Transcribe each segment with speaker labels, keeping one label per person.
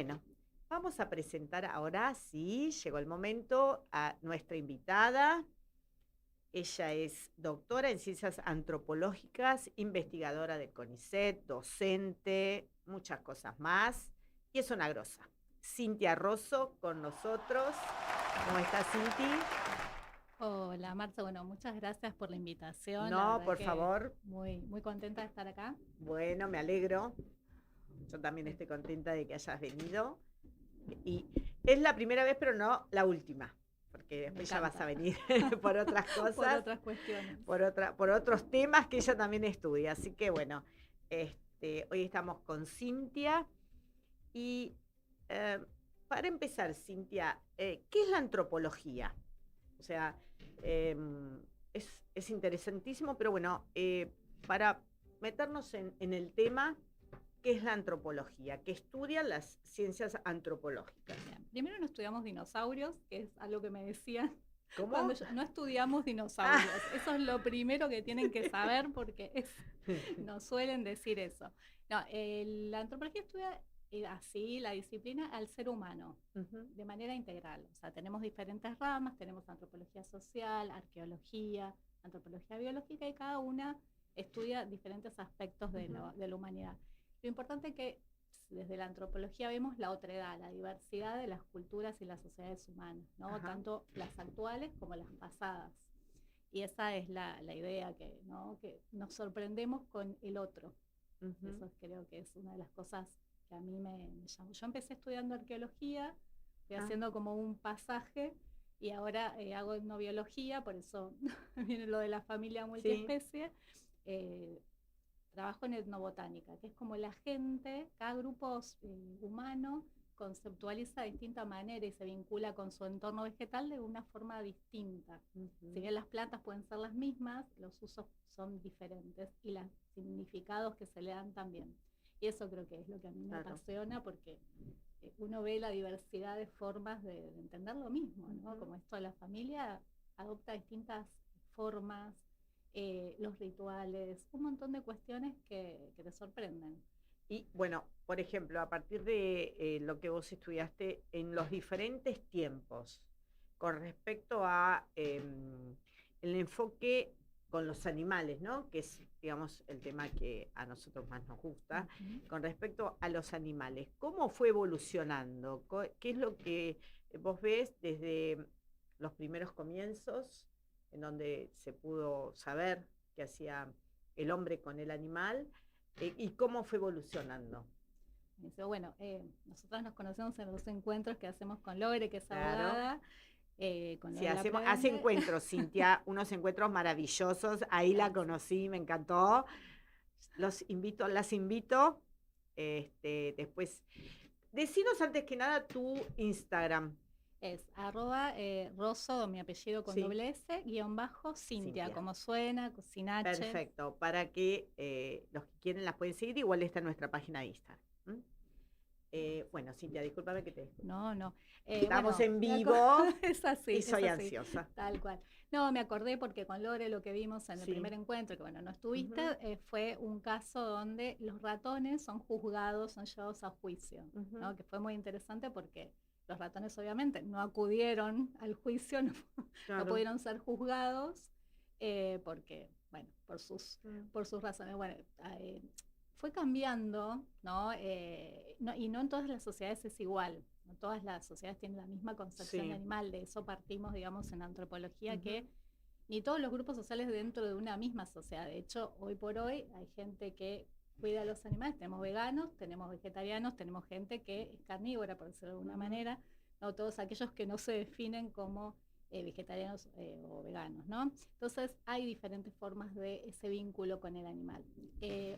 Speaker 1: Bueno, vamos a presentar ahora, sí, llegó el momento, a nuestra invitada. Ella es doctora en ciencias antropológicas, investigadora de CONICET, docente, muchas cosas más. Y es una grosa. Cintia Rosso con nosotros. ¿Cómo estás, Cinti?
Speaker 2: Hola Marta, bueno, muchas gracias por la invitación, la
Speaker 1: No,
Speaker 2: verdad
Speaker 1: por
Speaker 2: que
Speaker 1: favor.
Speaker 2: muy contenta de estar acá.
Speaker 1: Bueno, me alegro. Yo también estoy contenta de que hayas venido. Y es la primera vez, pero no la última, porque
Speaker 2: Me
Speaker 1: después ya vas a
Speaker 2: encanta,
Speaker 1: venir por otras
Speaker 2: por
Speaker 1: cosas,
Speaker 2: otras cuestiones.
Speaker 1: por otros temas que ella también estudia. Así que bueno, hoy estamos con Cintia y eh, para empezar, Cintia, ¿qué es la antropología? O sea, eh, es interesantísimo, pero bueno, para meternos en el tema, ¿qué es la antropología? ¿Qué estudia las ciencias antropológicas?
Speaker 2: Bien, primero no estudiamos dinosaurios, que es algo que me decían cuando
Speaker 1: ¿Cómo?
Speaker 2: no estudiamos
Speaker 1: Ah.
Speaker 2: dinosaurios. Eso es lo primero que tienen que saber porque nos suelen decir eso. No, la antropología estudia así la disciplina al ser humano
Speaker 1: Ujú.
Speaker 2: de manera integral. O sea, tenemos diferentes ramas, tenemos antropología social, arqueología, antropología biológica y cada una estudia diferentes aspectos
Speaker 1: Ujú.
Speaker 2: de la humanidad. Lo importante es que desde la antropología vemos la otredad, la diversidad de las culturas y las sociedades humanas, ¿no?
Speaker 1: Ajá.
Speaker 2: Tanto las actuales como las pasadas. Y esa es la idea, ¿no? Que nos sorprendemos con el otro.
Speaker 1: Ujú.
Speaker 2: Eso creo que es una de las cosas que a mí me llamó. Yo empecé estudiando arqueología, fui
Speaker 1: Ah.
Speaker 2: haciendo como un pasaje y ahora hago etnobiología, por eso viene lo de la familia
Speaker 1: Sí.
Speaker 2: multiespecie. Eh, Trabajo en etnobotánica, que es como la gente, cada grupo humano conceptualiza de distinta manera y se vincula con su entorno vegetal de una forma distinta. Si
Speaker 1: Ujú.
Speaker 2: bien las plantas pueden ser las mismas, los usos son diferentes y los significados que se le dan también. Y eso creo que es lo que a mí me
Speaker 1: Claro.
Speaker 2: apasiona porque uno ve la diversidad de formas de entender lo mismo, ¿no?
Speaker 1: Ujú.
Speaker 2: Como esto de la familia adopta distintas formas, los rituales, un montón de cuestiones que te sorprenden.
Speaker 1: Y bueno, por ejemplo, a partir de lo que vos estudiaste en los diferentes tiempos, con respecto a el enfoque con los animales, ¿no? Que es, digamos, el tema que a nosotros más nos gusta,
Speaker 2: Ujú.
Speaker 1: con respecto a los animales, ¿cómo fue evolucionando? ¿Qué es lo que vos ves desde los primeros comienzos, en donde se pudo saber qué hacía el hombre con el animal? ¿Y cómo fue evolucionando?
Speaker 2: Me dice, bueno, nosotros nos conocemos en los encuentros que hacemos con Lore, que es
Speaker 1: Claro.
Speaker 2: abogada, con
Speaker 1: Sí,
Speaker 2: Lola
Speaker 1: hace
Speaker 2: Prebende.
Speaker 1: encuentros, Cintia, unos encuentros maravillosos. Ahí la
Speaker 2: Gracias.
Speaker 1: conocí, me encantó. Los invito, las invito. Después, decinos antes que nada tu Instagram.
Speaker 2: Es arroba rosso, mi apellido con
Speaker 1: Sí,
Speaker 2: doble S, guión bajo, Cintia,
Speaker 1: Cintia.
Speaker 2: como suena, sin H.
Speaker 1: Perfecto. Para que los que quieren las pueden seguir, igual está en nuestra página de Instagram. ¿Mm? Bueno, Cintia, discúlpame que te.
Speaker 2: No, no.
Speaker 1: Estamos
Speaker 2: Bueno,
Speaker 1: en vivo y
Speaker 2: es
Speaker 1: soy
Speaker 2: así,
Speaker 1: ansiosa.
Speaker 2: tal cual. No, me acordé porque con Lore lo que vimos en el
Speaker 1: Sí.
Speaker 2: primer encuentro, que bueno, no estuviste,
Speaker 1: Ujú.
Speaker 2: fue un caso donde los ratones son juzgados, son llevados a juicio,
Speaker 1: Ujú.
Speaker 2: ¿no? Que fue muy interesante porque los ratones obviamente no acudieron al juicio, no, no
Speaker 1: Claro.
Speaker 2: pudieron ser juzgados porque, bueno,
Speaker 1: Mm.
Speaker 2: por sus razones. Bueno, fue cambiando, ¿no? Y no en todas las sociedades es igual. No todas las sociedades tienen la misma concepción de
Speaker 1: Sí.
Speaker 2: animal. De eso partimos, digamos, en antropología,
Speaker 1: Ujú.
Speaker 2: que ni todos los grupos sociales dentro de una misma sociedad. De hecho, hoy por hoy hay gente que cuida a los animales. Tenemos veganos, tenemos vegetarianos, tenemos gente que es carnívora, por decirlo de alguna
Speaker 1: Ujú.
Speaker 2: manera. No todos aquellos que no se definen como vegetarianos o veganos, ¿no? Entonces hay diferentes formas de ese vínculo con el animal.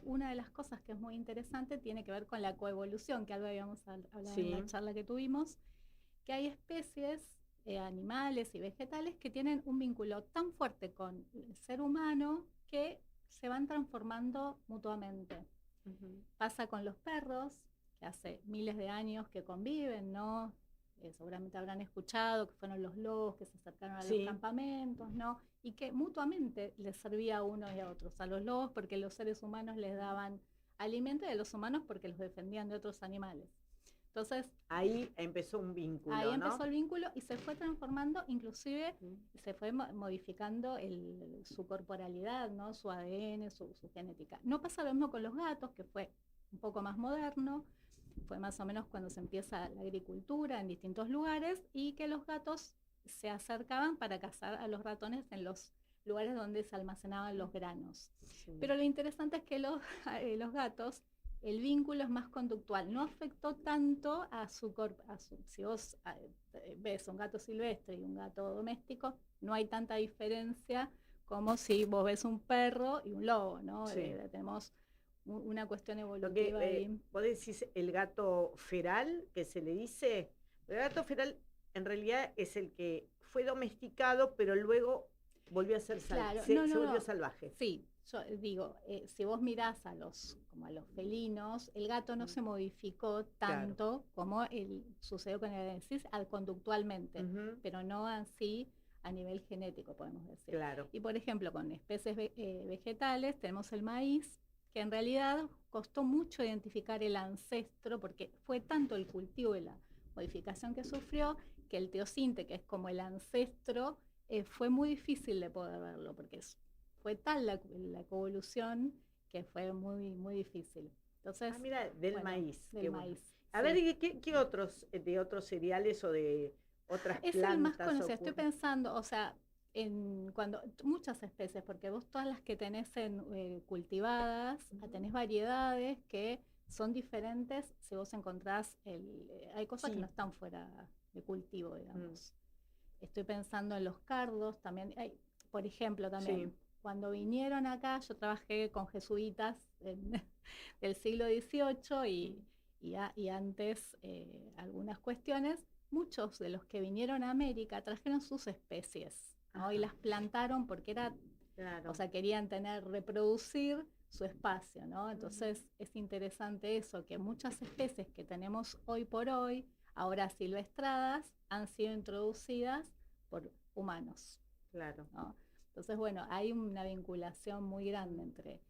Speaker 2: Una de las cosas que es muy interesante tiene que ver con la coevolución, que algo habíamos hablado en la
Speaker 1: Sí.
Speaker 2: charla que tuvimos, que hay especies animales y vegetales que tienen un vínculo tan fuerte con el ser humano que se van transformando mutuamente.
Speaker 1: Ujú.
Speaker 2: Pasa con los perros, que hace miles de años que conviven, ¿no? Seguramente habrán escuchado que fueron los lobos que se acercaron a los
Speaker 1: Sí.
Speaker 2: campamentos, ¿no? Y que mutuamente les servía a unos y a otros, a los lobos porque los seres humanos les daban alimento y a los humanos porque los defendían de otros animales. Entonces,
Speaker 1: ahí empezó un vínculo,
Speaker 2: ahí
Speaker 1: ¿no?
Speaker 2: empezó el vínculo y se fue transformando, inclusive se fue modificando su corporalidad, ¿no? Su ADN, su genética. No pasa lo mismo con los gatos, que fue un poco más moderno, fue más o menos cuando se empieza la agricultura en distintos lugares y que los gatos se acercaban para cazar a los ratones en los lugares donde se almacenaban los granos.
Speaker 1: Sí.
Speaker 2: Pero lo interesante es que los gatos, el vínculo es más conductual, no afectó tanto a su cuerpo. Si vos ves un gato silvestre y un gato doméstico, no hay tanta diferencia como si vos ves un perro y un lobo, ¿no?
Speaker 1: Sí.
Speaker 2: Tenemos una cuestión
Speaker 1: Lo
Speaker 2: evolutiva
Speaker 1: que
Speaker 2: ahí.
Speaker 1: vos decís el gato feral, que se le dice, el gato feral en realidad es el que fue domesticado, pero luego volvió a ser
Speaker 2: Claro,
Speaker 1: se volvió salvaje.
Speaker 2: Sí, yo digo, si vos mirás como a los felinos, el gato no se modificó tanto como sucedió con el decís, conductualmente, pero no así a nivel genético, podemos decir.
Speaker 1: Claro.
Speaker 2: Y por ejemplo, con especies vegetales tenemos el maíz, que en realidad costó mucho identificar el ancestro, porque fue tanto el cultivo y la modificación que sufrió, que el teosinte, que es como el ancestro, fue muy difícil de poder verlo, porque fue tal la evolución que fue muy, muy difícil. Entonces,
Speaker 1: mira, del maíz.
Speaker 2: Del maíz.
Speaker 1: A ver, ¿qué otros, de otros cereales o de otras plantas?
Speaker 2: Es el más conocido. Estoy pensando, o sea, muchas especies, porque vos todas las que tenés cultivadas, tenés variedades que son diferentes si vos encontrás, hay cosas que no están fuera de cultivo, digamos. Estoy pensando en los cardos, también hay, por ejemplo, también cuando vinieron acá, yo trabajé con jesuitas del siglo XVIII y antes algunas cuestiones. Muchos de los que vinieron a América trajeron sus especies, ¿no? Y las plantaron porque o sea, querían reproducir su espacio, ¿no? Entonces es interesante eso, que muchas especies que tenemos hoy por hoy, ahora silvestradas, han sido introducidas por humanos.
Speaker 1: Claro.
Speaker 2: ¿No? Entonces, bueno, hay una vinculación muy grande entre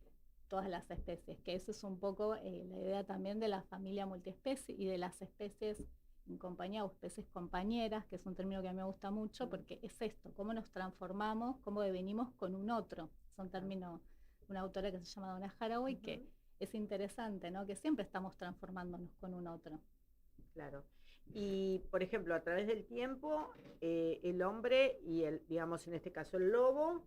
Speaker 2: todas las especies, que eso es un poco la idea también de la familia multiespecie y de las especies en compañía o especies compañeras, que es un término que a mí me gusta mucho, porque es esto, cómo nos transformamos, cómo devenimos con un otro. Es un término de una autora que se llama Donna Haraway, que es interesante, ¿no? Que siempre estamos transformándonos con un otro.
Speaker 1: Claro. Y, por ejemplo, a través del tiempo, el hombre y digamos, en este caso el lobo,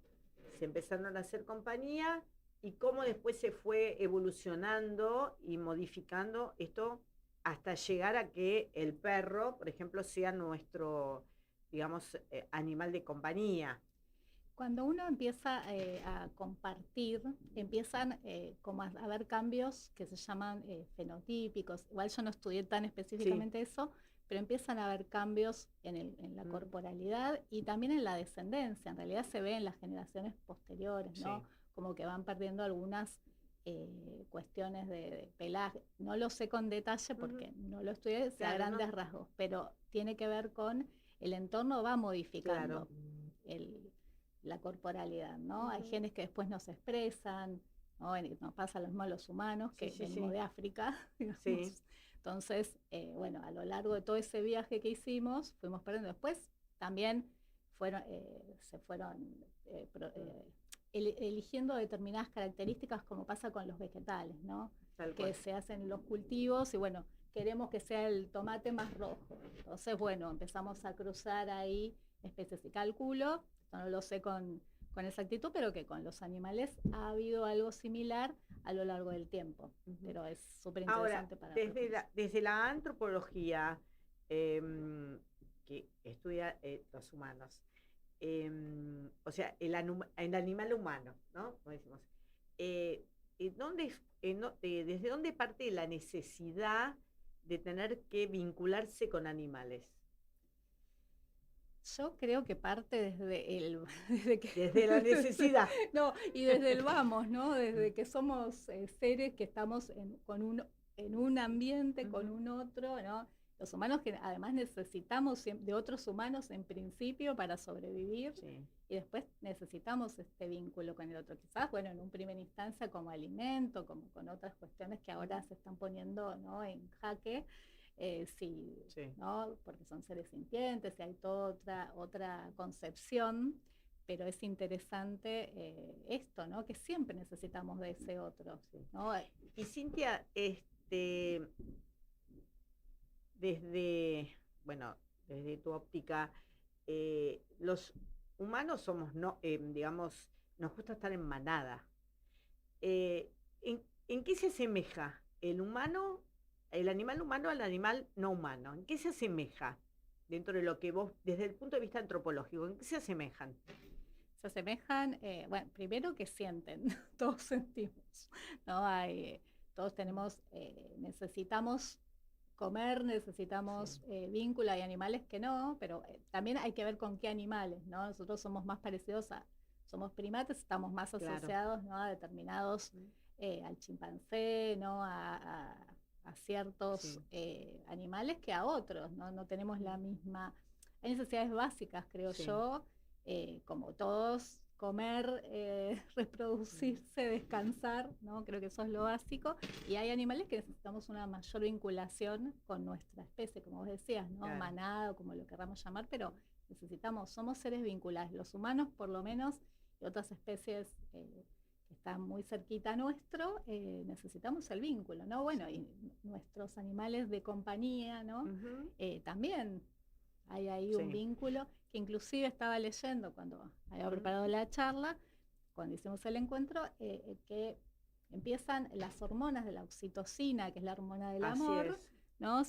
Speaker 1: se empezaron a hacer compañía y cómo después se fue evolucionando y modificando esto hasta llegar a que el perro, por ejemplo, sea nuestro, digamos, animal de compañía.
Speaker 2: Cuando uno empieza a compartir, empiezan como a haber cambios que se llaman fenotípicos. Igual yo no estudié tan específicamente eso, pero empiezan a haber cambios en la corporalidad y también en la descendencia. En realidad se ve en las generaciones posteriores, ¿no? Como que van perdiendo algunas cuestiones de pelaje. No lo sé con detalle porque no lo estudié a grandes rasgos, pero tiene que ver con el entorno va modificando la corporalidad, ¿no? Hay genes que después no se expresan, ¿no? Nos pasa lo mismo a los humanos, que venimos de África, digamos. Entonces, bueno, a lo largo de todo ese viaje que hicimos, fuimos perdiendo. Después también se fueron eligiendo determinadas características, como pasa con los vegetales, ¿no? Que se hacen los cultivos y bueno, queremos que sea el tomate más rojo. Entonces, bueno, empezamos a cruzar ahí especies y calculo, no lo sé con exactitud, pero que con los animales ha habido algo similar a lo largo del tiempo. Pero es súper interesante para
Speaker 1: desde la antropología que estudia los humanos, o sea, el animal humano, ¿no? Como decimos, ¿desde dónde parte la necesidad de tener que vincularse con animales?
Speaker 2: Yo creo que parte
Speaker 1: desde la necesidad.
Speaker 2: No, y desde el vamos, ¿no? Desde que somos seres que estamos en un ambiente, con un otro, ¿no? Los humanos que además necesitamos de otros humanos en principio para sobrevivir y después necesitamos este vínculo con el otro. Quizás, bueno, en un primera instancia como alimento, como con otras cuestiones que ahora se están poniendo, ¿no? En jaque. sí,
Speaker 1: Sí.
Speaker 2: ¿no? Porque son seres sintientes y hay toda otra concepción, pero es interesante esto, ¿no? Que siempre necesitamos de ese otro,
Speaker 1: Sí.
Speaker 2: ¿no?
Speaker 1: Y Cintia, desde, bueno, desde tu óptica, los humanos somos, no, digamos, nos gusta estar en manada. Eh, ¿en qué se asemeja el humano, el animal humano al animal no humano? ¿En qué se asemeja dentro de lo que vos, desde el punto de vista antropológico, en qué se asemejan?
Speaker 2: Se asemejan, bueno, primero que sienten, todos sentimos, ¿no? Todos tenemos, necesitamos comer, necesitamos
Speaker 1: Sí,
Speaker 2: vínculo, hay animales que no, pero también hay que ver con qué animales, ¿no? Nosotros somos más parecidos somos primates, estamos más
Speaker 1: claro.
Speaker 2: asociados, ¿no? A determinados, al chimpancé, ¿no? A ciertos
Speaker 1: Sí.
Speaker 2: animales que a otros, ¿no? No tenemos la misma, hay necesidades básicas, creo
Speaker 1: Sí.
Speaker 2: yo, como todos, comer, reproducirse, descansar, ¿no? Creo que eso es lo básico. Y hay animales que necesitamos una mayor vinculación con nuestra especie, como vos decías, ¿no?
Speaker 1: Claro.
Speaker 2: Manada, como lo querramos llamar, pero somos seres vinculados. Los humanos, por lo menos, y otras especies que están muy cerquita nuestro, necesitamos el vínculo, ¿no? Bueno, y nuestros animales de compañía, ¿no?
Speaker 1: Ujú.
Speaker 2: También hay ahí un
Speaker 1: Sí.
Speaker 2: vínculo que inclusive estaba leyendo cuando había
Speaker 1: Mm.
Speaker 2: preparado la charla, cuando hicimos el encuentro, que empiezan las hormonas de la oxitocina, que es la hormona del
Speaker 1: Así
Speaker 2: amor,
Speaker 1: es.
Speaker 2: ¿no?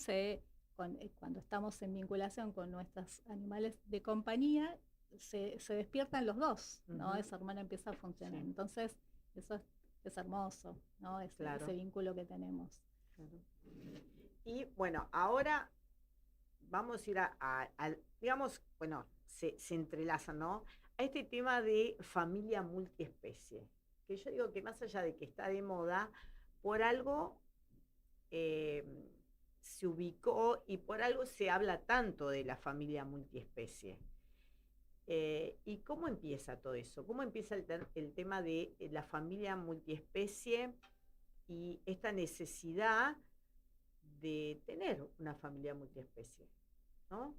Speaker 2: Cuando estamos en vinculación con nuestros animales de compañía, se despiertan los dos, ¿no?
Speaker 1: Ujú.
Speaker 2: Esa hormona empieza a funcionar.
Speaker 1: Sí,
Speaker 2: Entonces, eso es hermoso, ¿no? Ese
Speaker 1: claro,
Speaker 2: vínculo que tenemos.
Speaker 1: claro. Y bueno, ahora vamos a ir digamos, bueno, se entrelazan, ¿no? A este tema de familia multiespecie, que yo digo que más allá de que está de moda, por algo eh, se ubicó y por algo se habla tanto de la familia multiespecie. ¿Y cómo empieza todo eso? ¿Cómo empieza el tema de la familia multiespecie y esta necesidad de tener una familia multiespecie, ¿no?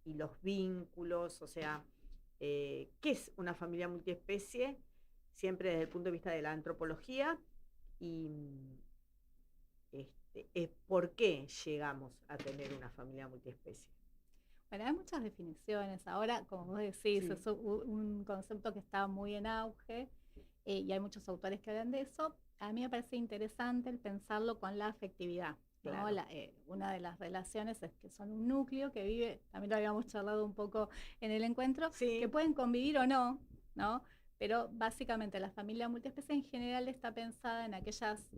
Speaker 1: Y los vínculos, o sea, ¿qué es una familia multiespecie? Siempre desde el punto de vista de la antropología y por qué llegamos a tener una familia multiespecie.
Speaker 2: Bueno, hay muchas definiciones. Ahora, como vos decís,
Speaker 1: Sí,
Speaker 2: es un concepto que está muy en auge y hay muchos autores que hablan de eso. A mí me parece interesante el pensarlo con la afectividad, ¿no?
Speaker 1: claro.
Speaker 2: Una de las relaciones es que son un núcleo que vive, también lo habíamos charlado un poco en el encuentro, que
Speaker 1: Sí,
Speaker 2: pueden convivir o no, ¿no? Pero básicamente la familia multiespecie en general está pensada en aquellas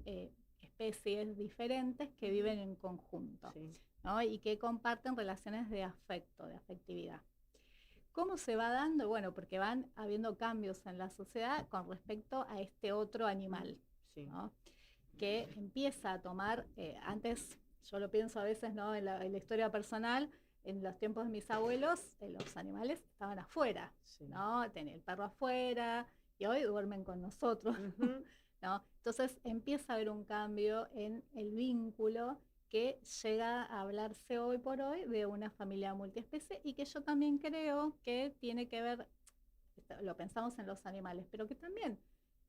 Speaker 2: especies diferentes que viven en conjunto,
Speaker 1: sí.
Speaker 2: ¿no? Y que comparten relaciones de afecto, de afectividad. ¿Cómo se va dando? Bueno, porque van habiendo cambios en la sociedad con respecto a este otro animal,
Speaker 1: Sí.
Speaker 2: ¿no? Que empieza a tomar, antes, yo lo pienso a veces, ¿no? En la historia personal, en los tiempos de mis abuelos, los animales estaban afuera,
Speaker 1: Sí.
Speaker 2: ¿no? Tenía el perro afuera y hoy duermen con nosotros,
Speaker 1: Ujú.
Speaker 2: ¿no? Entonces empieza a haber un cambio en el vínculo que llega a hablarse hoy por hoy de una familia multiespecie y que yo también creo que tiene que ver, lo pensamos en los animales, pero que también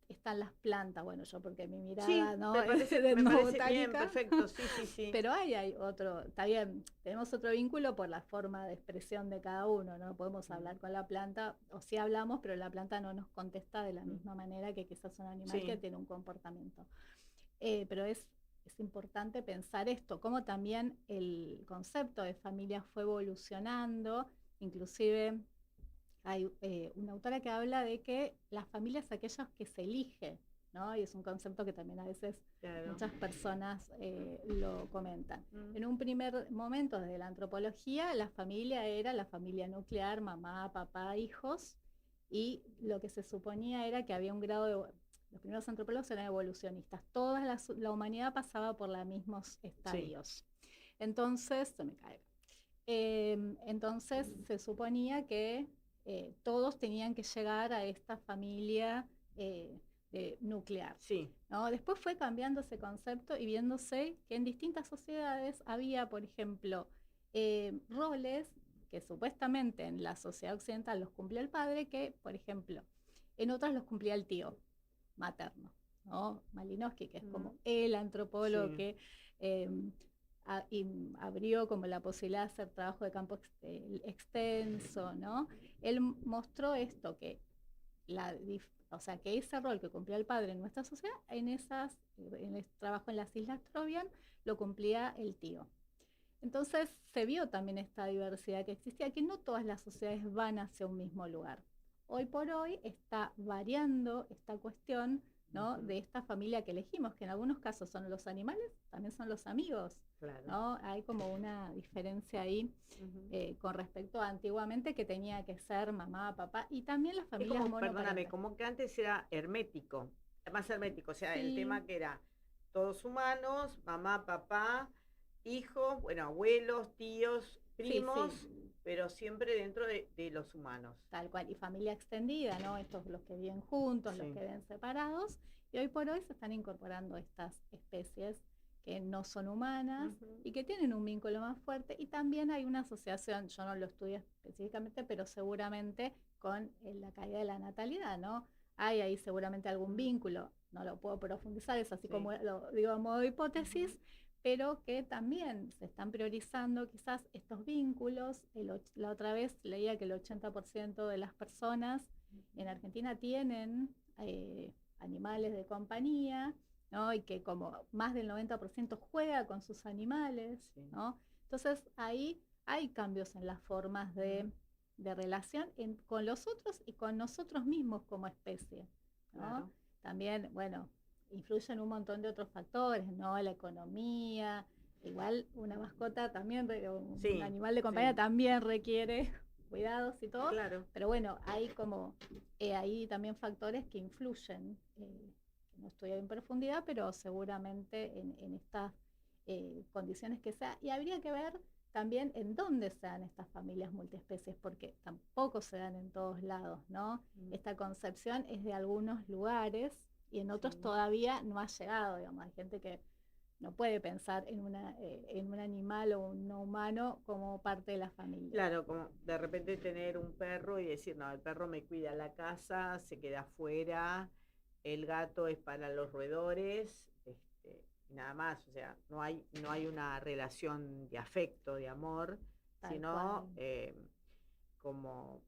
Speaker 2: están las plantas, bueno, yo porque mi mirada,
Speaker 1: Sí,
Speaker 2: ¿no? Es de
Speaker 1: me parece bien,
Speaker 2: etnobotánica,
Speaker 1: perfecto, sí, sí, sí.
Speaker 2: pero hay otro, está bien, tenemos otro vínculo por la forma de expresión de cada uno, no podemos
Speaker 1: Mm,
Speaker 2: hablar con la planta, o sí hablamos, pero la planta no nos contesta de la
Speaker 1: mm.
Speaker 2: misma manera que quizás un animal que
Speaker 1: Sí,
Speaker 2: tiene un comportamiento. Pero es importante pensar esto, cómo también el concepto de familia fue evolucionando, inclusive hay una autora que habla de que la familia es aquellos que se elige, ¿no? Y es un concepto que también a veces
Speaker 1: claro.
Speaker 2: muchas personas lo comentan.
Speaker 1: Mm.
Speaker 2: En un primer momento, desde la antropología, la familia era la familia nuclear, mamá, papá, hijos, y lo que se suponía era que había un grado de... Los primeros antropólogos eran evolucionistas. Toda la humanidad pasaba por los mismos
Speaker 1: Sí,
Speaker 2: estadios. Entonces, se me cae. Entonces se suponía que todos tenían que llegar a esta familia nuclear.
Speaker 1: Sí.
Speaker 2: ¿No? Después fue cambiando ese concepto y viéndose que en distintas sociedades había, por ejemplo, roles que supuestamente en la sociedad occidental los cumplía el padre, que, por ejemplo, en otras los cumplía el tío materno, ¿no? Malinowski, que es como el antropólogo
Speaker 1: Sí.
Speaker 2: que abrió como la posibilidad de hacer trabajo de campo extenso, ¿no? Él mostró esto, que o sea, que ese rol que cumplía el padre en nuestra sociedad, en el trabajo en las Islas Trovian, lo cumplía el tío. Entonces se vio también esta diversidad que existía, que no todas las sociedades van hacia un mismo lugar. Hoy por hoy está variando esta cuestión, ¿no? De esta familia que elegimos, que en algunos casos son los animales, también son los amigos.
Speaker 1: Claro.
Speaker 2: ¿No? Hay como una diferencia ahí con respecto a antiguamente, que tenía que ser mamá, papá, y también las familias monoparentales.
Speaker 1: Perdóname, como que antes era hermético, más hermético, o sea,
Speaker 2: Sí.
Speaker 1: El tema que era todos humanos, mamá, papá, hijos, bueno, abuelos, tíos, primos,
Speaker 2: sí.
Speaker 1: Pero siempre dentro de los humanos.
Speaker 2: Tal cual, y familia extendida, ¿no? Estos los que viven juntos, los que viven separados, y hoy por hoy se están incorporando estas especies que no son humanas y que tienen un vínculo más fuerte, y también hay una asociación, yo no lo estudio específicamente, pero seguramente con la caída de la natalidad, ¿no? Hay ahí seguramente algún vínculo, no lo puedo profundizar, es así como lo digo a modo de hipótesis, pero que también se están priorizando quizás estos vínculos. La otra vez leía que el 80% de las personas en Argentina tienen animales de compañía, ¿no? Y que como más del 90% juega con sus animales, ¿no? Entonces ahí hay cambios en las formas de relación con los otros y con nosotros mismos como especie, ¿no?
Speaker 1: Claro.
Speaker 2: También, bueno, influyen un montón de otros factores, ¿no? La economía, igual una mascota también, un animal de compañía también requiere cuidados y todo,
Speaker 1: claro.
Speaker 2: Pero bueno, hay como ahí también factores que influyen, no estoy en profundidad, pero seguramente en estas condiciones que sea, y habría que ver también en dónde se dan estas familias multiespecies, porque tampoco se dan en todos lados, ¿no? Esta concepción es de algunos lugares y en otros todavía no ha llegado, digamos. Hay gente que no puede pensar en un animal o un no humano como parte de la familia.
Speaker 1: Claro, como de repente tener un perro y decir, no, el perro me cuida la casa, se queda afuera, el gato es para los roedores, nada más, o sea, no hay una relación de afecto, de amor, sino como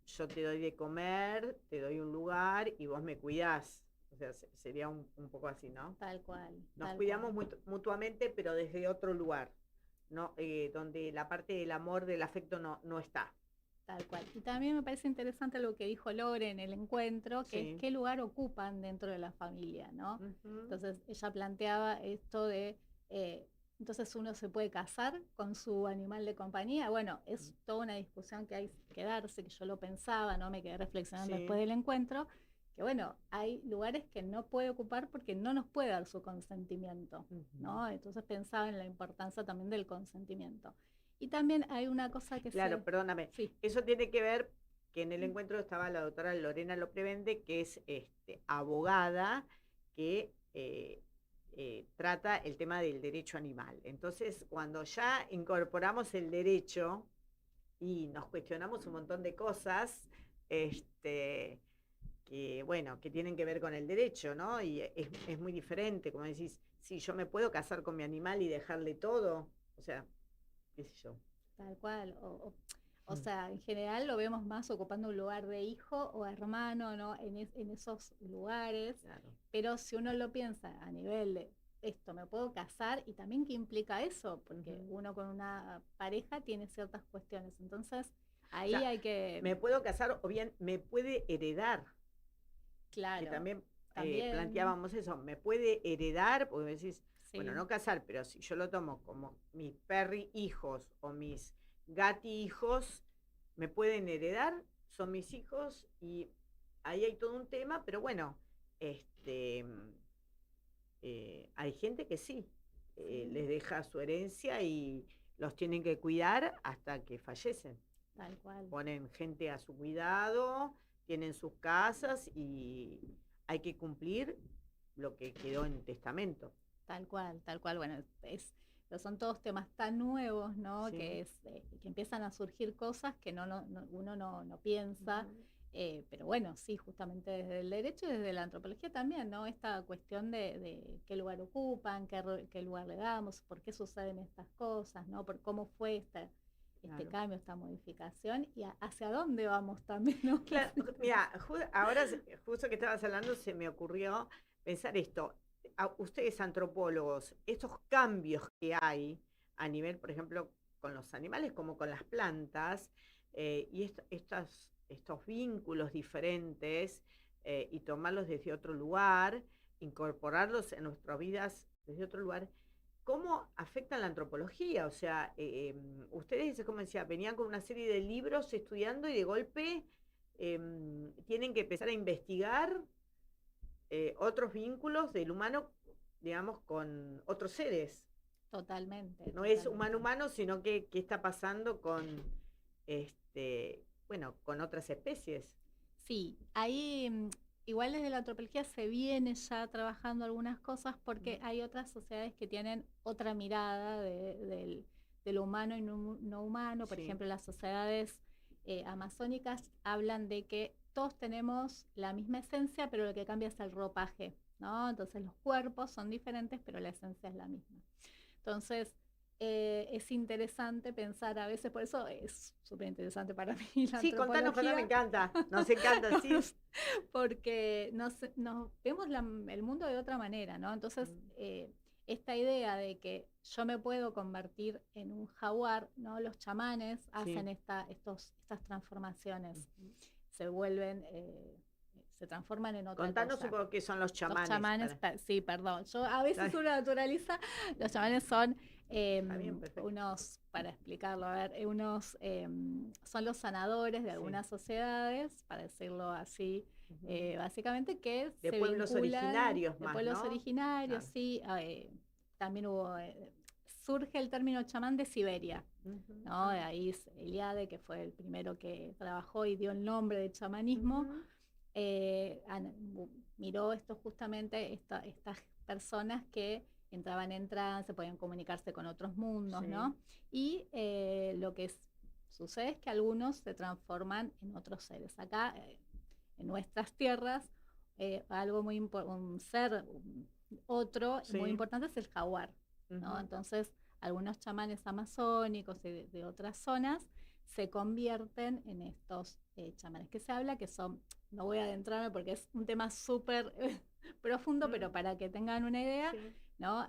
Speaker 1: yo te doy de comer, te doy un lugar y vos me cuidás. O sea, sería un poco así, ¿no?
Speaker 2: Tal cual.
Speaker 1: Nos cuidamos mutuamente, pero desde otro lugar, ¿no? Donde la parte del amor, del afecto no está.
Speaker 2: Tal cual. Y también me parece interesante lo que dijo Lore en el encuentro, que es qué lugar ocupan dentro de la familia, ¿no? Entonces ella planteaba esto de, entonces uno se puede casar con su animal de compañía. Bueno, es toda una discusión que hay que darse, que yo lo pensaba, ¿no? Me quedé reflexionando después del encuentro, que bueno, hay lugares que no puede ocupar porque no nos puede dar su consentimiento, ¿no? Entonces pensaba en la importancia también del consentimiento. Y también hay una cosa que
Speaker 1: perdóname, eso tiene que ver que en el encuentro estaba la doctora Lorena Loprevende, que es abogada, que trata el tema del derecho animal. Entonces, cuando ya incorporamos el derecho y nos cuestionamos un montón de cosas, que bueno, que tienen que ver con el derecho, ¿no? Y es muy diferente, como decís, si yo me puedo casar con mi animal y dejarle todo, o sea, qué sé yo.
Speaker 2: Tal cual, o sea, en general lo vemos más ocupando un lugar de hijo o hermano, ¿no? En esos lugares, pero si uno lo piensa a nivel de esto, me puedo casar, y también qué implica eso, porque uno con una pareja tiene ciertas cuestiones, entonces ahí hay que...
Speaker 1: Me puedo casar o bien me puede heredar.
Speaker 2: Claro.
Speaker 1: Que también planteábamos eso, me puede heredar, porque decís, bueno, no casar, pero si yo lo tomo como mis perri hijos o mis gati hijos, me pueden heredar, son mis hijos, y ahí hay todo un tema, pero bueno, hay gente que sí, les deja su herencia y los tienen que cuidar hasta que fallecen.
Speaker 2: Tal cual.
Speaker 1: Ponen gente a su cuidado, tienen sus casas y hay que cumplir lo que quedó en testamento.
Speaker 2: Tal cual, tal cual. Bueno, pero son todos temas tan nuevos, ¿no?
Speaker 1: Sí.
Speaker 2: Que empiezan a surgir cosas que uno no piensa. Pero bueno, sí, justamente desde el derecho y desde la antropología también, ¿no? Esta cuestión de qué lugar ocupan, qué lugar le damos, por qué suceden estas cosas, ¿no? Por cómo fue este
Speaker 1: Claro.
Speaker 2: cambio, esta modificación y hacia dónde vamos también, ¿no?
Speaker 1: Claro, mira, ahora justo que estabas hablando se me ocurrió pensar esto. Ustedes antropólogos, estos cambios que hay a nivel, por ejemplo, con los animales como con las plantas, y estos vínculos diferentes, y tomarlos desde otro lugar, incorporarlos en nuestras vidas desde otro lugar, ¿cómo afectan la antropología? O sea, ustedes, como decía, venían con una serie de libros estudiando y de golpe tienen que empezar a investigar otros vínculos del humano, digamos, con otros seres.
Speaker 2: Totalmente.
Speaker 1: No es humano-humano, sino que qué está pasando con, bueno, con otras especies.
Speaker 2: Sí, ahí igual desde la antropología se viene ya trabajando algunas cosas porque hay otras sociedades que tienen otra mirada de lo humano y no humano. Por ejemplo, las sociedades amazónicas hablan de que todos tenemos la misma esencia, pero lo que cambia es el ropaje, ¿no? Entonces los cuerpos son diferentes, pero la esencia es la misma. Entonces, es interesante pensar a veces, por eso es súper interesante para mí la
Speaker 1: sí,
Speaker 2: antropología.
Speaker 1: Contanos, me encanta, nos encanta, sí.
Speaker 2: Porque nos vemos el mundo de otra manera, ¿no? Entonces, esta idea de que yo me puedo convertir en un jaguar, ¿no? Los chamanes hacen estas transformaciones, se vuelven... se transforman en otra
Speaker 1: Contanos
Speaker 2: cosa.
Speaker 1: un poco qué son los chamanes.
Speaker 2: Los chamanes, sí, perdón. Yo a veces uno naturaliza. Los chamanes son unos, para explicarlo, a ver, son los sanadores de algunas sociedades, para decirlo así, básicamente, que
Speaker 1: de
Speaker 2: se
Speaker 1: pueblos
Speaker 2: vinculan,
Speaker 1: originarios
Speaker 2: de
Speaker 1: más,
Speaker 2: pueblos
Speaker 1: ¿no?
Speaker 2: originarios, sí. También surge el término chamán de Siberia, ¿no? De ahí es Eliade, que fue el primero que trabajó y dio el nombre de chamanismo. Miró esto justamente, estas personas que entraban en trance, podían comunicarse con otros mundos, ¿no? Y lo que sucede es que algunos se transforman en otros seres. Acá, en nuestras tierras, algo muy un ser otro muy importante es el jaguar, ¿no? Entonces, algunos chamanes amazónicos y de otras zonas se convierten en estos chamanes que se habla, que son, no voy a adentrarme porque es un tema súper profundo, pero para que tengan una idea, ¿no?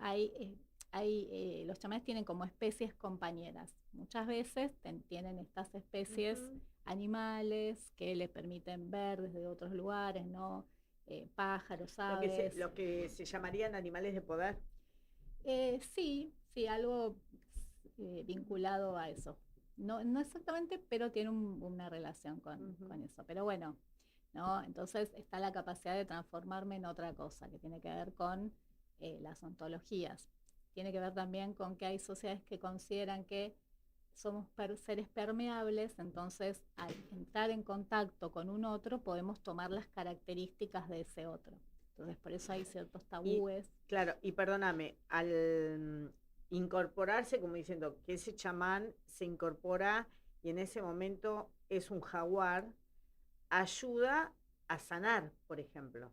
Speaker 2: Los chamanes tienen como especies compañeras. Muchas veces tienen estas especies animales que les permiten ver desde otros lugares, ¿no? Pájaros, aves.
Speaker 1: Lo que se llamarían animales de poder.
Speaker 2: Sí, algo vinculado a eso. No exactamente, pero tiene una relación con eso. Pero bueno, ¿no? Entonces está la capacidad de transformarme en otra cosa, que tiene que ver con las ontologías. Tiene que ver también con que hay sociedades que consideran que somos seres permeables, entonces al entrar en contacto con un otro podemos tomar las características de ese otro. Entonces por eso hay ciertos tabúes.
Speaker 1: Claro, y perdóname, al incorporarse, como diciendo que ese chamán se incorpora y en ese momento es un jaguar, ayuda a sanar, por ejemplo.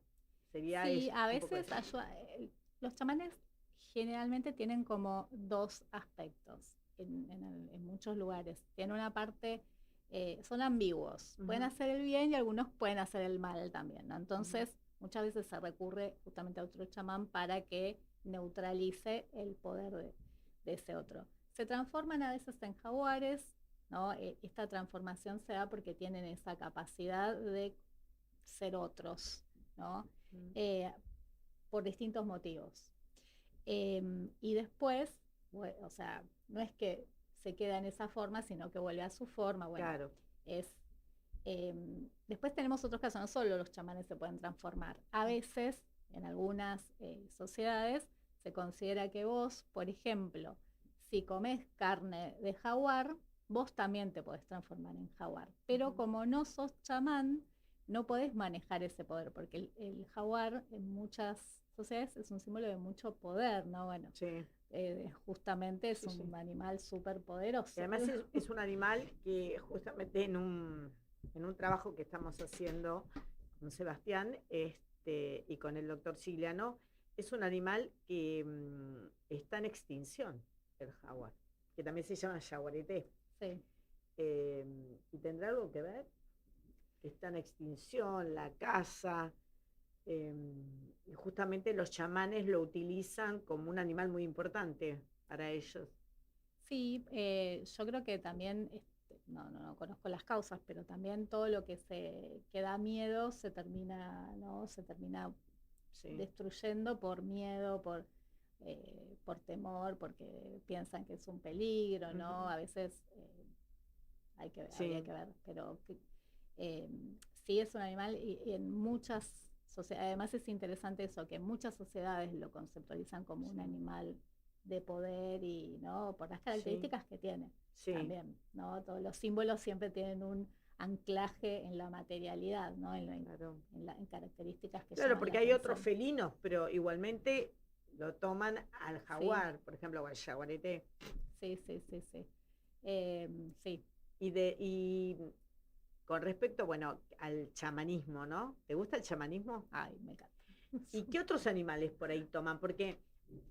Speaker 1: Sería
Speaker 2: sí,
Speaker 1: eso,
Speaker 2: a veces ayuda. Los chamanes generalmente tienen como dos aspectos en muchos lugares. Tienen una parte, son ambiguos, pueden hacer el bien y algunos pueden hacer el mal también, ¿no? Entonces, muchas veces se recurre justamente a otro chamán para que neutralice el poder de ese otro. Se transforman a veces en jaguares, ¿no? Esta transformación se da porque tienen esa capacidad de ser otros, ¿no? Por distintos motivos. Y después, bueno, o sea, no es que se queda en esa forma, sino que vuelve a su forma. Bueno,
Speaker 1: claro.
Speaker 2: Después tenemos otros casos, no solo los chamanes se pueden transformar. A veces, en algunas sociedades, se considera que vos, por ejemplo, si comés carne de jaguar, vos también te podés transformar en jaguar. Pero como no sos chamán, no podés manejar ese poder, porque el jaguar en muchas sociedades es un símbolo de mucho poder, ¿no? Bueno,
Speaker 1: Sí.
Speaker 2: Justamente es
Speaker 1: Sí, sí.
Speaker 2: un animal súper
Speaker 1: Y
Speaker 2: poderoso.
Speaker 1: además es un animal que justamente en un trabajo que estamos haciendo con Sebastián y con el doctor Sigliano, es un animal que está en extinción, el jaguar, que también se llama jaguareté.
Speaker 2: Sí.
Speaker 1: ¿Y tendrá algo que ver? Está en extinción, la caza, y justamente los chamanes lo utilizan como un animal muy importante para ellos.
Speaker 2: Sí, yo creo que también, no conozco las causas, pero también todo lo que da miedo se termina, ¿no? Se termina
Speaker 1: Sí.
Speaker 2: destruyendo por miedo, por temor, porque piensan que es un peligro, ¿no?
Speaker 1: Ujú.
Speaker 2: A veces habría
Speaker 1: Sí.
Speaker 2: que ver, pero eh, sí es un animal y en muchas sociedades, además es interesante eso, que muchas sociedades lo conceptualizan como un
Speaker 1: Sí.
Speaker 2: animal de poder y, ¿no? Por las
Speaker 1: Sí.
Speaker 2: características que tiene
Speaker 1: Sí.
Speaker 2: también, ¿no? Todos los símbolos siempre tienen un anclaje en la materialidad, ¿no?
Speaker 1: Claro.
Speaker 2: En características que
Speaker 1: Claro,
Speaker 2: llaman la
Speaker 1: porque hay otros
Speaker 2: atención.
Speaker 1: felinos, pero igualmente lo toman al
Speaker 2: Sí,
Speaker 1: jaguar, por ejemplo, o al jaguarete.
Speaker 2: sí, sí, sí, sí. Sí,
Speaker 1: Y con respecto, bueno, al chamanismo, ¿no? ¿Te gusta el chamanismo?
Speaker 2: ay, me encanta.
Speaker 1: ¿Y qué otros animales por ahí toman? Porque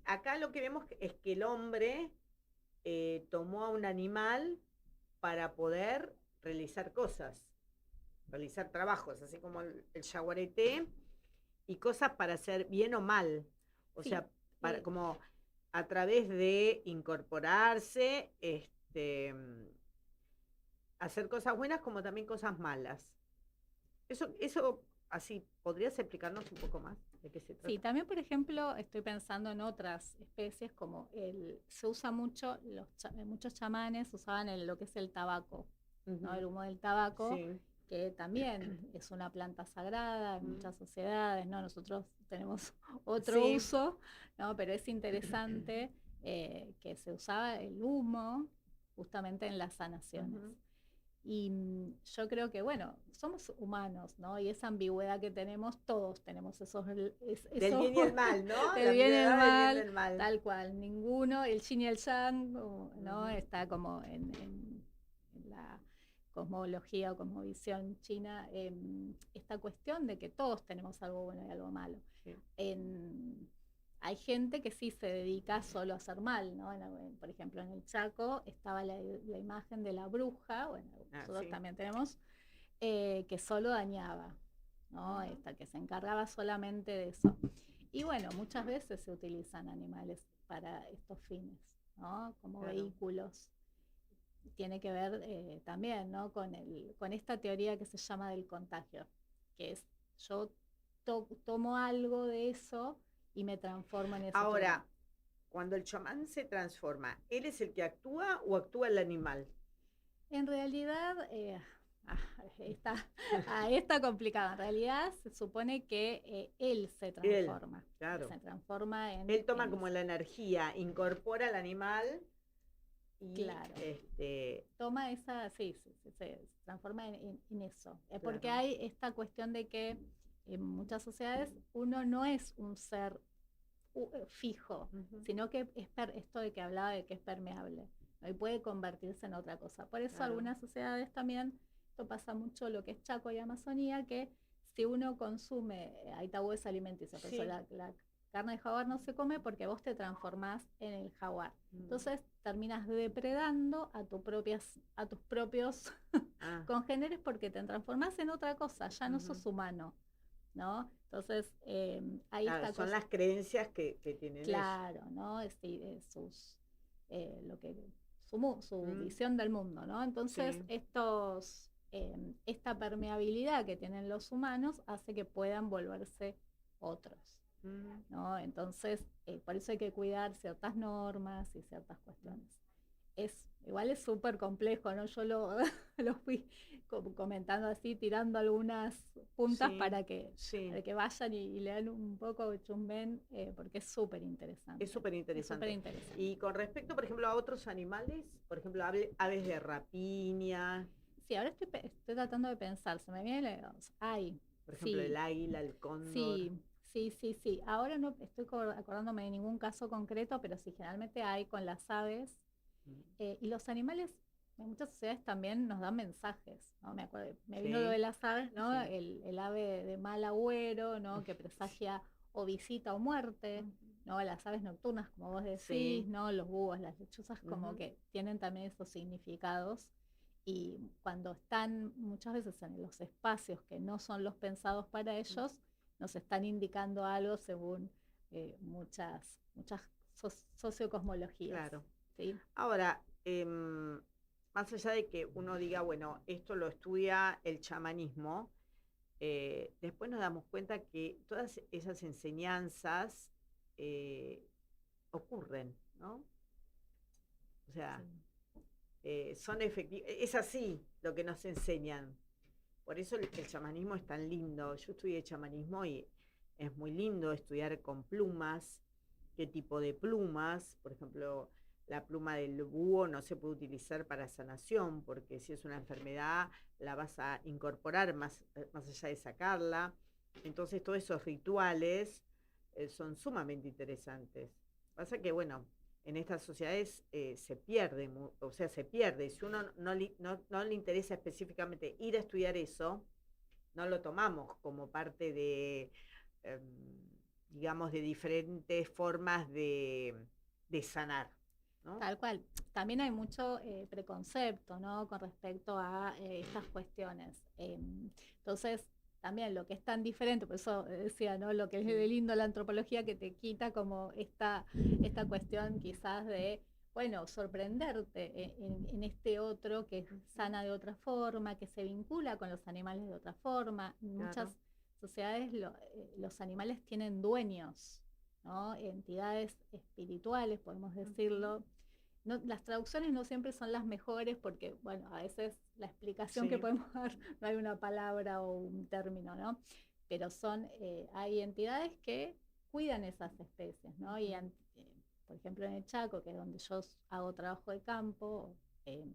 Speaker 1: acá lo que vemos es que el hombre tomó a un animal para poder realizar cosas, realizar trabajos, así como el jaguarete, y cosas para hacer bien o mal. O
Speaker 2: Sí,
Speaker 1: sea, como a través de incorporarse, hacer cosas buenas como también cosas malas. Eso así, ¿podrías explicarnos un poco más de qué se
Speaker 2: sí,
Speaker 1: trata?
Speaker 2: también, por ejemplo, estoy pensando en otras especies como se usa mucho, muchos chamanes usaban lo que es el tabaco, ¿no?
Speaker 1: Ujú.
Speaker 2: El humo del tabaco,
Speaker 1: Sí.
Speaker 2: que también es una planta sagrada en
Speaker 1: Mm.
Speaker 2: muchas sociedades, ¿no? Nosotros tenemos otro
Speaker 1: Sí.
Speaker 2: uso, ¿no? Pero es interesante que se usaba el humo justamente en las sanaciones.
Speaker 1: Ujú.
Speaker 2: Y yo creo que, bueno, somos humanos, ¿no? Y esa ambigüedad que tenemos, todos tenemos
Speaker 1: Del
Speaker 2: eso
Speaker 1: bien y el mal, ¿no? La
Speaker 2: del bien y el
Speaker 1: ambigüedad del bien y
Speaker 2: mal,
Speaker 1: del mal.
Speaker 2: tal cual. Ninguno, el yin y el yang, ¿no?
Speaker 1: Ujú.
Speaker 2: Está como en la cosmología o cosmovisión china, esta cuestión de que todos tenemos algo bueno y algo malo.
Speaker 1: Sí.
Speaker 2: En, Hay gente que sí se dedica solo a hacer mal, ¿no? Por ejemplo, en el Chaco estaba la imagen de la bruja, bueno,
Speaker 1: Ah,
Speaker 2: nosotros
Speaker 1: sí.
Speaker 2: también tenemos, que solo dañaba, ¿no?
Speaker 1: Ujú.
Speaker 2: Esta que se encargaba solamente de eso. Y bueno, muchas veces se utilizan animales para estos fines, ¿no? Como
Speaker 1: Claro.
Speaker 2: vehículos. Tiene que ver también, ¿no? Con esta teoría que se llama del contagio, que es yo tomo algo de eso y me transformo en ese otro lado.
Speaker 1: Ahora, cuando el chamán se transforma, ¿él es el que actúa o actúa el animal?
Speaker 2: En realidad, ah, está, está complicado. En realidad se supone que él se
Speaker 1: Él,
Speaker 2: transforma. Él
Speaker 1: claro.
Speaker 2: se transforma
Speaker 1: Él toma
Speaker 2: en
Speaker 1: como
Speaker 2: eso.
Speaker 1: la energía, incorpora al animal y
Speaker 2: Claro. Toma esa, sí, se transforma en eso. Porque
Speaker 1: claro.
Speaker 2: hay esta cuestión de que en muchas sociedades uno no es un ser fijo,
Speaker 1: Ujú.
Speaker 2: sino que esto de que hablaba de que es permeable, ¿no? Y puede convertirse en otra cosa. Por eso
Speaker 1: Claro.
Speaker 2: algunas sociedades también, esto pasa mucho lo que es Chaco y Amazonía, que si uno consume, hay tabúes alimenticios, por eso
Speaker 1: Sí.
Speaker 2: la carne de jaguar no se come porque vos te transformás en el jaguar.
Speaker 1: Mm.
Speaker 2: Entonces terminas depredando a tus propios
Speaker 1: Ah.
Speaker 2: congéneres porque te transformás en otra cosa, ya no
Speaker 1: Ujú.
Speaker 2: sos humano, ¿no? Entonces, ahí
Speaker 1: Claro,
Speaker 2: está
Speaker 1: son las creencias que tienen ellos.
Speaker 2: claro, ¿no? Lo que, su
Speaker 1: Mm.
Speaker 2: visión del mundo, ¿no? Entonces,
Speaker 1: Sí.
Speaker 2: esta permeabilidad que tienen los humanos hace que puedan volverse otros,
Speaker 1: Mm.
Speaker 2: ¿no? Entonces, por eso hay que cuidar ciertas normas y ciertas
Speaker 1: Mm.
Speaker 2: cuestiones. Igual es súper complejo, ¿no? Yo lo fui comentando así, tirando algunas puntas
Speaker 1: Sí.
Speaker 2: para
Speaker 1: Sí.
Speaker 2: que vayan y lean un poco, chumben, porque es súper
Speaker 1: Es
Speaker 2: interesante.
Speaker 1: súper
Speaker 2: Es súper
Speaker 1: interesante.
Speaker 2: interesante.
Speaker 1: Y con respecto, por ejemplo, a otros animales, por ejemplo, aves de rapiña.
Speaker 2: Sí, ahora estoy tratando de pensar, se me viene, hay,
Speaker 1: Por ejemplo, el
Speaker 2: sí,
Speaker 1: águila, el cóndor.
Speaker 2: sí. Ahora no estoy acordándome de ningún caso concreto, pero sí, generalmente hay con las aves. Y los animales, en muchas sociedades también nos dan mensajes, ¿no? Me acuerdo, me vino lo de
Speaker 1: Sí,
Speaker 2: las aves, ¿no?
Speaker 1: sí.
Speaker 2: El ave de mal agüero, ¿no? Que presagia o visita o muerte, ¿no? Las aves nocturnas, como vos decís,
Speaker 1: Sí.
Speaker 2: ¿no? Los búhos, las lechuzas, como
Speaker 1: Ujú.
Speaker 2: que tienen también esos significados. Y cuando están muchas veces en los espacios que no son los pensados para ellos, nos están indicando algo según muchas sociocosmologías,
Speaker 1: Claro.
Speaker 2: ¿sí?
Speaker 1: Ahora, más allá de que uno diga, bueno, esto lo estudia el chamanismo, después nos damos cuenta que todas esas enseñanzas eh, ocurren, ¿no? O sea,
Speaker 2: Sí.
Speaker 1: son efectivas, es así lo que nos enseñan. Por eso el chamanismo es tan lindo. Yo estudié chamanismo y es muy lindo estudiar con plumas, qué tipo de plumas. Por ejemplo, la pluma del búho no se puede utilizar para sanación, porque si es una enfermedad la vas a incorporar más allá de sacarla. Entonces todos esos rituales son sumamente interesantes. Pasa que, bueno, en estas sociedades se pierde, o sea, se pierde. Si uno no le interesa específicamente ir a estudiar eso, no lo tomamos como parte de, eh, digamos, de diferentes formas de sanar, ¿no?
Speaker 2: Tal cual. También hay mucho preconcepto, ¿no? Con respecto a estas cuestiones. Entonces, también lo que es tan diferente, por eso decía, ¿no? Lo que es de lindo la antropología que te quita como esta cuestión quizás de, bueno, sorprenderte en este otro que sana de otra forma, que se vincula con los animales de otra forma. En muchas
Speaker 1: Claro.
Speaker 2: sociedades los animales tienen dueños, ¿no? Entidades espirituales, podemos decirlo. No, las traducciones no siempre son las mejores porque, bueno, a veces la explicación que
Speaker 1: Sí.
Speaker 2: podemos dar no hay una palabra o un término, ¿no? Pero hay entidades que cuidan esas especies, ¿no? Por ejemplo, en el Chaco, que es donde yo hago trabajo de campo, eh,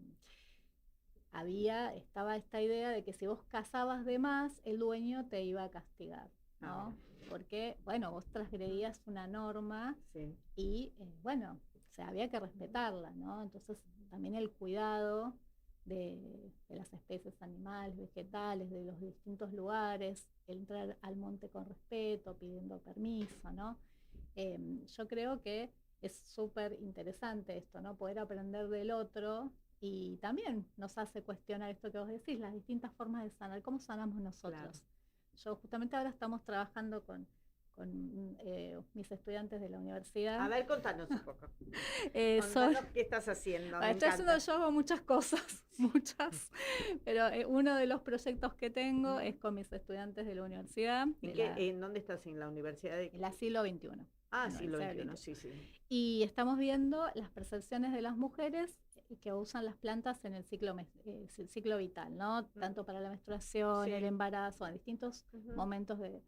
Speaker 2: estaba esta idea de que si vos cazabas de más, el dueño te iba a castigar,
Speaker 1: Ah,
Speaker 2: ¿no? Porque, bueno, vos transgredías una norma
Speaker 1: sí.
Speaker 2: y, bueno, o sea, había que respetarla, ¿no? Entonces, también el cuidado de las especies animales, vegetales, de los distintos lugares, entrar al monte con respeto, pidiendo permiso, ¿no? Yo creo que es súper interesante esto, ¿no? Poder aprender del otro y también nos hace cuestionar esto que vos decís, las distintas formas de sanar, cómo sanamos
Speaker 1: Claro.
Speaker 2: nosotros. Yo justamente ahora estamos trabajando con mis estudiantes de la
Speaker 1: A
Speaker 2: universidad.
Speaker 1: ver, contanos un poco.
Speaker 2: Son,
Speaker 1: Contanos qué estás haciendo, me
Speaker 2: estoy haciendo
Speaker 1: encanta.
Speaker 2: yo hago muchas cosas, muchas, pero uno de los proyectos que tengo es
Speaker 1: Ujú.
Speaker 2: con mis estudiantes de la universidad,
Speaker 1: ¿En dónde estás? ¿En la universidad de...?
Speaker 2: de la siglo XXI,
Speaker 1: Ah,
Speaker 2: la
Speaker 1: siglo
Speaker 2: Universidad del
Speaker 1: XXI,
Speaker 2: 21.
Speaker 1: sí, sí.
Speaker 2: Y estamos viendo las percepciones de las mujeres que usan las plantas en el ciclo vital, ¿no? Tanto para la menstruación, el
Speaker 1: Sí.
Speaker 2: embarazo, en distintos
Speaker 1: Ujú.
Speaker 2: momentos de...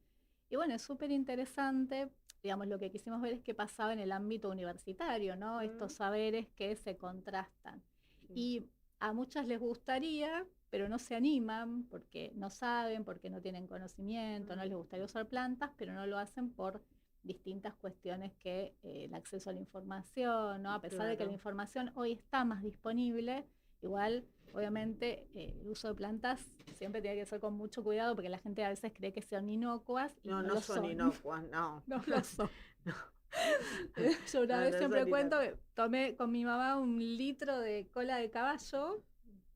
Speaker 2: Y bueno, es súper interesante, digamos, lo que quisimos ver es qué pasaba en el ámbito universitario, ¿no? Estos
Speaker 1: Mm,
Speaker 2: saberes que se contrastan.
Speaker 1: sí.
Speaker 2: Y a muchas les gustaría, pero no se animan porque no saben, porque no tienen conocimiento, no les gustaría usar plantas, pero no lo hacen por distintas cuestiones que el acceso a la información, ¿no? A pesar de que la
Speaker 1: Claro.
Speaker 2: información hoy está más disponible, igual, obviamente, el uso de plantas siempre tiene que ser con mucho cuidado porque la gente a veces cree que son inocuas y
Speaker 1: No,
Speaker 2: no
Speaker 1: no
Speaker 2: lo
Speaker 1: son
Speaker 2: son.
Speaker 1: inocuas, no.
Speaker 2: No lo son.
Speaker 1: No,
Speaker 2: Yo una
Speaker 1: no,
Speaker 2: vez
Speaker 1: no
Speaker 2: siempre
Speaker 1: son
Speaker 2: cuento
Speaker 1: inocuas.
Speaker 2: que tomé con mi mamá 1 litro de cola de caballo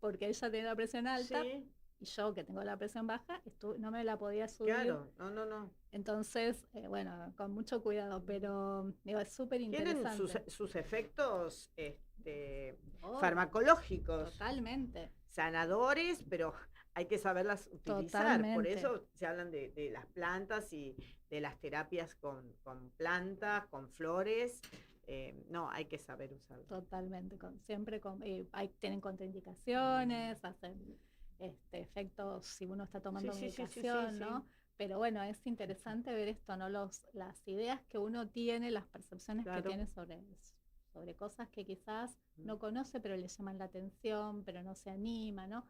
Speaker 2: porque ella tiene la presión alta
Speaker 1: Sí,
Speaker 2: y yo que tengo la presión baja no me la podía subir.
Speaker 1: claro, no, no, no.
Speaker 2: Entonces, bueno, con mucho cuidado, pero digo, es súper
Speaker 1: Tienen
Speaker 2: interesante.
Speaker 1: sus efectos
Speaker 2: Obvio,
Speaker 1: farmacológicos,
Speaker 2: totalmente,
Speaker 1: sanadores, pero hay que saberlas utilizar. Por
Speaker 2: totalmente,
Speaker 1: eso se hablan de las plantas y de las terapias con plantas, con flores. No, hay que saber usarlas.
Speaker 2: totalmente. Tienen contraindicaciones, hacen efectos si uno está
Speaker 1: Sí,
Speaker 2: tomando
Speaker 1: sí, sí, sí, sí,
Speaker 2: medicación,
Speaker 1: sí.
Speaker 2: ¿no? Pero bueno, es interesante ver esto, ¿no? Las ideas que uno tiene, las percepciones que
Speaker 1: Claro.
Speaker 2: tiene sobre cosas que quizás no conoce, pero le llaman la atención, pero no se anima, ¿no?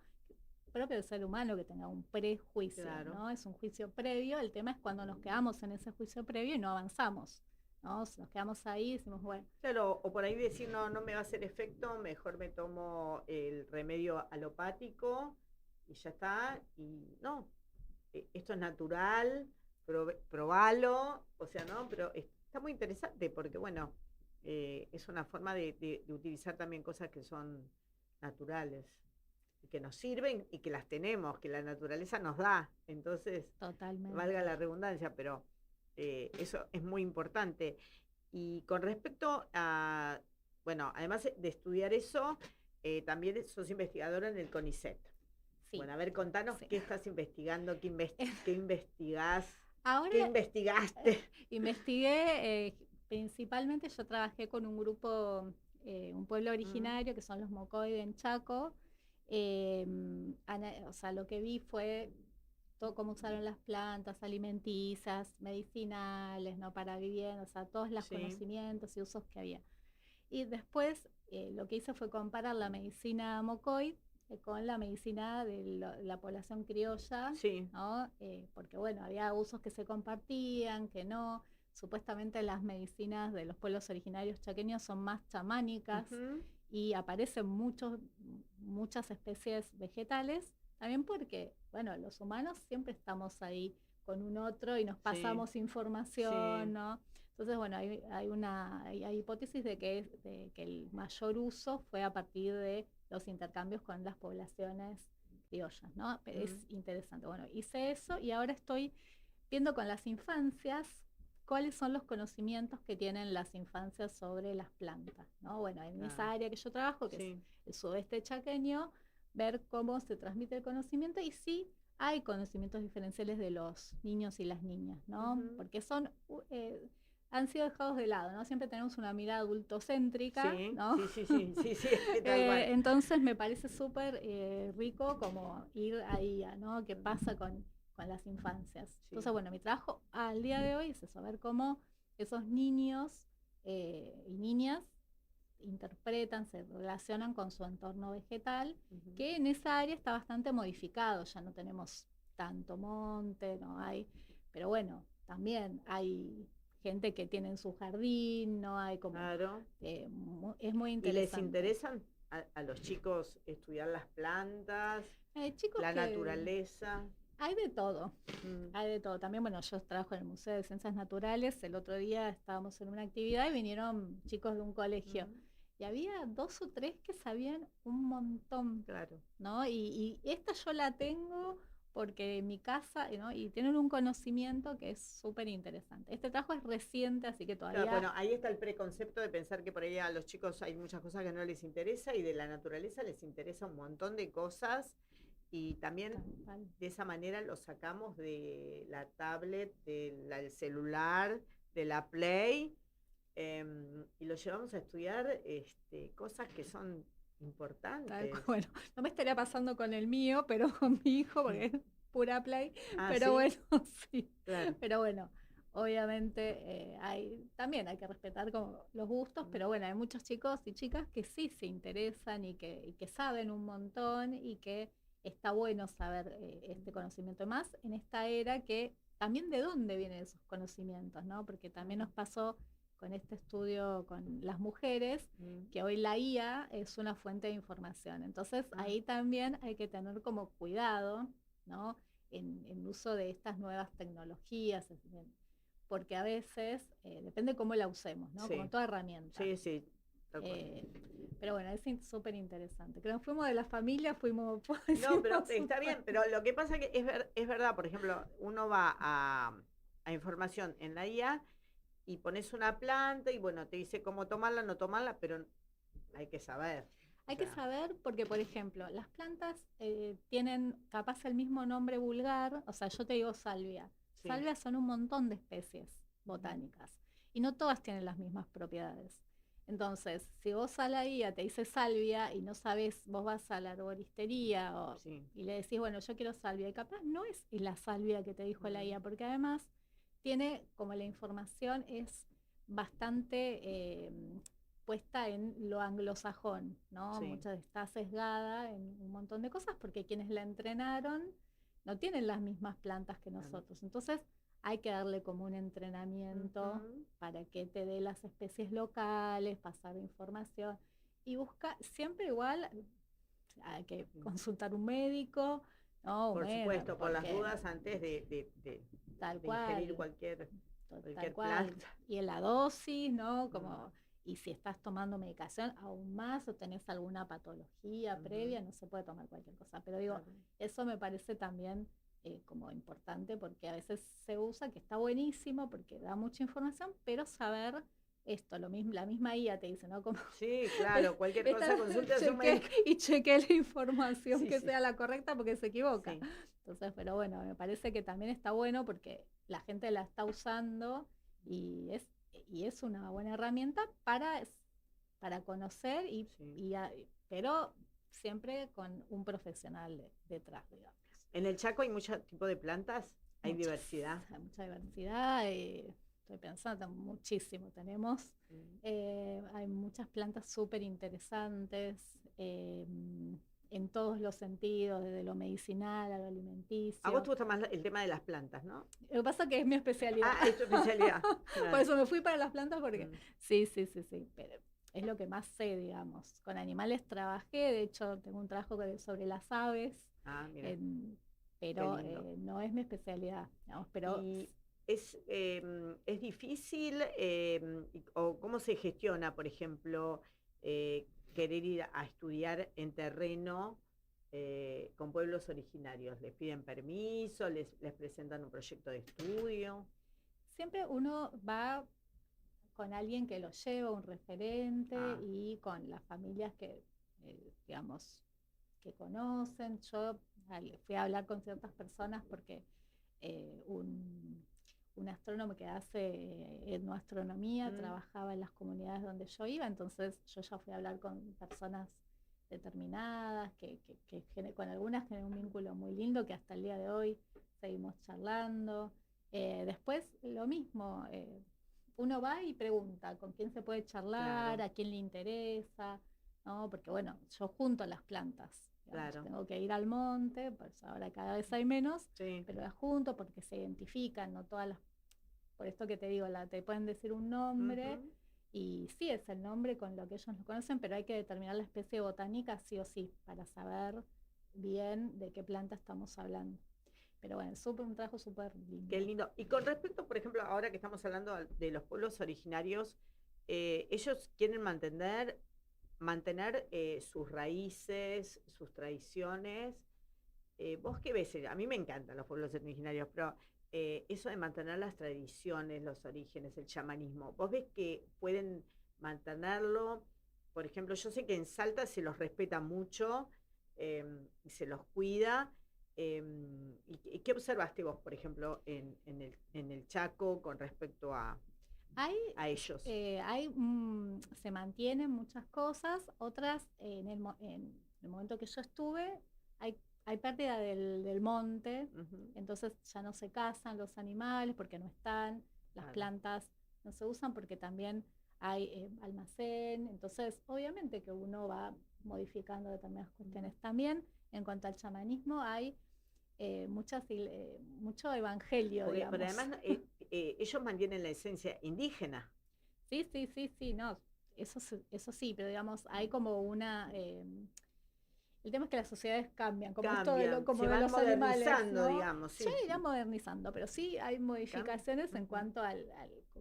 Speaker 2: propio del ser humano que tenga un prejuicio,
Speaker 1: Claro.
Speaker 2: ¿no? Es un juicio previo, el tema es cuando nos quedamos en ese juicio previo y no avanzamos, ¿no? Si nos quedamos ahí y decimos, bueno,
Speaker 1: Claro, o por ahí decir, no, no me va a hacer efecto, mejor me tomo el remedio alopático y ya está. Y no, esto es natural, probalo, o sea, ¿no? Pero está muy interesante porque, bueno, es una forma de utilizar también cosas que son naturales y que nos sirven y que las tenemos, que la naturaleza nos da. Entonces,
Speaker 2: totalmente.
Speaker 1: valga la redundancia, pero eso es muy importante. Y con respecto a, bueno, además de estudiar eso, también sos investigadora en el CONICET.
Speaker 2: Sí,
Speaker 1: Bueno, a ver, contanos
Speaker 2: sí.
Speaker 1: qué estás investigando, qué investigás, qué
Speaker 2: Ahora
Speaker 1: investigaste.
Speaker 2: investigué, principalmente yo trabajé con un grupo, un pueblo
Speaker 1: Mm,
Speaker 2: originario, que son los Mocoy en Chaco. O sea, lo que vi fue todo cómo usaron las plantas alimenticias, medicinales, ¿no? Para vivienda, o sea, todos los
Speaker 1: sí,
Speaker 2: conocimientos y usos que había. Y después lo que hice fue comparar la medicina Mocoy con la medicina de la población criolla,
Speaker 1: sí.
Speaker 2: ¿no? Porque bueno, había usos que se compartían, que no. Supuestamente las medicinas de los pueblos originarios chaqueños son más chamánicas
Speaker 1: Ujú,
Speaker 2: y aparecen muchas especies vegetales, también porque, bueno, los humanos siempre estamos ahí con un otro y nos
Speaker 1: sí,
Speaker 2: pasamos información,
Speaker 1: sí.
Speaker 2: ¿no? Entonces, bueno, hay hipótesis de que el mayor uso fue a partir de los intercambios con las poblaciones criollas, ¿no? Es
Speaker 1: Mm,
Speaker 2: interesante. Bueno, hice eso y ahora estoy viendo con las infancias cuáles son los conocimientos que tienen las infancias sobre las plantas, ¿no? Bueno, en
Speaker 1: claro,
Speaker 2: esa área que yo trabajo, que es
Speaker 1: sí.
Speaker 2: el sudeste chaqueño, ver cómo se transmite el conocimiento y sí hay conocimientos diferenciales de los niños y las niñas, ¿no?
Speaker 1: Ujú,
Speaker 2: Porque han sido dejados de lado, ¿no? Siempre tenemos una mirada adultocéntrica,
Speaker 1: sí,
Speaker 2: ¿no?
Speaker 1: sí, sí, sí, sí, sí, tal cual.
Speaker 2: Entonces me parece súper rico como ir ahí, ¿no? ¿Qué pasa con las infancias?
Speaker 1: Sí.
Speaker 2: Entonces, bueno, mi trabajo al día de hoy es eso, ver cómo esos niños y niñas interpretan, se relacionan con su entorno vegetal,
Speaker 1: Ujú.
Speaker 2: que en esa área está bastante modificado, ya no tenemos tanto monte, no hay, pero bueno, también hay gente que tiene en su jardín, no hay como,
Speaker 1: Claro.
Speaker 2: es muy
Speaker 1: ¿Y les
Speaker 2: interesante.
Speaker 1: interesan a los chicos estudiar las plantas,
Speaker 2: Chicos
Speaker 1: la
Speaker 2: que
Speaker 1: naturaleza?
Speaker 2: hay de todo,
Speaker 1: Mm,
Speaker 2: hay de todo. También, bueno, yo trabajo en el Museo de Ciencias Naturales, el otro día estábamos en una actividad y vinieron chicos de un colegio.
Speaker 1: mm,
Speaker 2: Y había dos o tres que sabían un montón,
Speaker 1: claro.
Speaker 2: ¿no? Y esta yo la tengo porque en mi casa, ¿no? Y tienen un conocimiento que es súper interesante. Este trabajo es reciente, así que
Speaker 1: Claro,
Speaker 2: todavía...
Speaker 1: bueno, ahí está el preconcepto de pensar que por ahí a los chicos hay muchas cosas que no les interesa y de la naturaleza les interesa un montón de cosas y también
Speaker 2: Tal.
Speaker 1: de esa manera los sacamos de la tablet, del celular, de la Play y los llevamos a estudiar cosas que son importantes.
Speaker 2: Bueno, no me estaría pasando con el mío, pero con mi hijo, porque es pura play,
Speaker 1: Ah,
Speaker 2: pero
Speaker 1: sí,
Speaker 2: bueno, sí.
Speaker 1: claro.
Speaker 2: Pero bueno, obviamente también hay que respetar como los gustos, pero bueno, hay muchos chicos y chicas que sí se interesan y que saben un montón y que está bueno saber este conocimiento más en esta era que también de dónde vienen esos conocimientos, ¿no? Porque también nos pasó con este estudio con las mujeres
Speaker 1: Mm,
Speaker 2: que hoy la IA es una fuente de información. Entonces
Speaker 1: ah,
Speaker 2: ahí también hay que tener como cuidado, ¿no? En uso de estas nuevas tecnologías, porque a veces depende cómo la usemos, ¿no? Como
Speaker 1: sí,
Speaker 2: toda herramienta.
Speaker 1: sí, sí, tal cual.
Speaker 2: Eh, pero bueno, es súper interesante. Creo que fuimos de la familia, fuimos,
Speaker 1: No, pero
Speaker 2: hicimos
Speaker 1: está bien, pero lo que pasa que es verdad, por ejemplo, uno va a información en la IA y pones una planta y bueno, te dice cómo tomarla, no tomarla, pero hay que saber. O
Speaker 2: hay que
Speaker 1: sea,
Speaker 2: saber porque, por ejemplo, las plantas tienen capaz el mismo nombre vulgar, o sea, yo te digo salvia.
Speaker 1: sí.
Speaker 2: Salvias son un montón de especies
Speaker 1: Ujú,
Speaker 2: botánicas y no todas tienen las mismas propiedades. Entonces, si vos a la guía te dice salvia y no sabes, vos vas a la arboristería
Speaker 1: sí.
Speaker 2: y le decís, bueno, yo quiero salvia, y capaz no es la salvia que te dijo la
Speaker 1: Mm,
Speaker 2: guía, porque además tiene, como la información es bastante puesta en lo anglosajón, ¿no?
Speaker 1: Sí.
Speaker 2: Está sesgada en un montón de cosas porque quienes la entrenaron no tienen las mismas plantas que nosotros. Entonces hay que darle como un entrenamiento para que te dé las especies locales, pasar información y busca siempre igual, hay que consultar un médico, ¿no?
Speaker 1: Por
Speaker 2: Bueno,
Speaker 1: supuesto, por las dudas antes de
Speaker 2: tal
Speaker 1: ingerir
Speaker 2: cual,
Speaker 1: cualquier
Speaker 2: tal cual.
Speaker 1: planta.
Speaker 2: Y en la dosis, ¿no? Como, y si estás tomando medicación, aún más, o tenés alguna patología previa, no se puede tomar cualquier cosa. Pero digo, eso me parece también como importante, porque a veces se usa, que está buenísimo, porque da mucha información, pero saber esto, lo mismo, la misma IA te dice, ¿no? Como
Speaker 1: Sí, claro, cualquier cosa consulte a su médico.
Speaker 2: y cheque la información que sea la correcta porque se equivoca.
Speaker 1: Sí.
Speaker 2: Entonces, pero bueno, me parece que también está bueno porque la gente la está usando y es una buena herramienta para conocer, pero siempre con un profesional detrás, digamos.
Speaker 1: En el Chaco hay mucho tipo de plantas, hay diversidad.
Speaker 2: Hay mucha diversidad, estoy pensando, muchísimo tenemos. Hay muchas plantas súper interesantes en todos los sentidos, desde lo medicinal a lo alimenticio.
Speaker 1: A vos te gusta más el tema de las plantas, ¿no?
Speaker 2: Lo que pasa es que es mi especialidad.
Speaker 1: Ah, es tu especialidad.
Speaker 2: Por eso me fui para las plantas porque sí, pero es lo que más sé, digamos. Con animales trabajé, de hecho tengo un trabajo sobre las aves, pero no es mi especialidad, digamos, pero...
Speaker 1: Y es difícil, o cómo se gestiona, por ejemplo, querer ir a estudiar en terreno con pueblos originarios. ¿Les piden permiso? ¿Les presentan un proyecto de estudio?
Speaker 2: Siempre uno va con alguien que lo lleva, un referente, y con las familias que, digamos, que conocen. Yo fui a hablar con ciertas personas porque un astrónomo que hace etnoastronomía trabajaba en las comunidades donde yo iba, entonces yo ya fui a hablar con personas determinadas, que con algunas generé un vínculo muy lindo que hasta el día de hoy seguimos charlando. Después lo mismo, uno va y pregunta con quién se puede charlar, a quién le interesa, ¿no? Porque bueno, yo junto las plantas. Digamos, tengo que ir al monte, pues ahora cada vez hay menos, pero las junto porque se identifican, no todas las, por esto que te digo, te pueden decir un nombre, y sí es el nombre con lo que ellos lo conocen, pero hay que determinar la especie botánica sí o sí, para saber bien de qué planta estamos hablando. Pero bueno, un trabajo súper lindo.
Speaker 1: Qué lindo. Y con respecto, por ejemplo, ahora que estamos hablando de los pueblos originarios, ellos quieren mantener sus raíces, sus tradiciones. ¿Vos qué ves? A mí me encantan los pueblos originarios, pero eso de mantener las tradiciones, los orígenes, el chamanismo, ¿vos ves que pueden mantenerlo? Por ejemplo, yo sé que en Salta se los respeta mucho y se los cuida. ¿Y qué observaste vos, por ejemplo, en el Chaco con respecto a ellos?
Speaker 2: Se mantienen muchas cosas, otras en el momento que yo estuve hay pérdida del monte, entonces ya no se cazan los animales porque no están, las plantas no se usan porque también hay almacén, entonces obviamente que uno va modificando determinadas cuestiones. También en cuanto al chamanismo hay mucho evangelio, digamos.
Speaker 1: Pero además ellos mantienen la esencia indígena.
Speaker 2: Sí, no, eso sí, pero digamos, hay como una... el tema es que las sociedades cambian, como esto de los animales, ¿no?
Speaker 1: Digamos, sí.
Speaker 2: Ya irán modernizando, pero sí hay modificaciones en cuanto al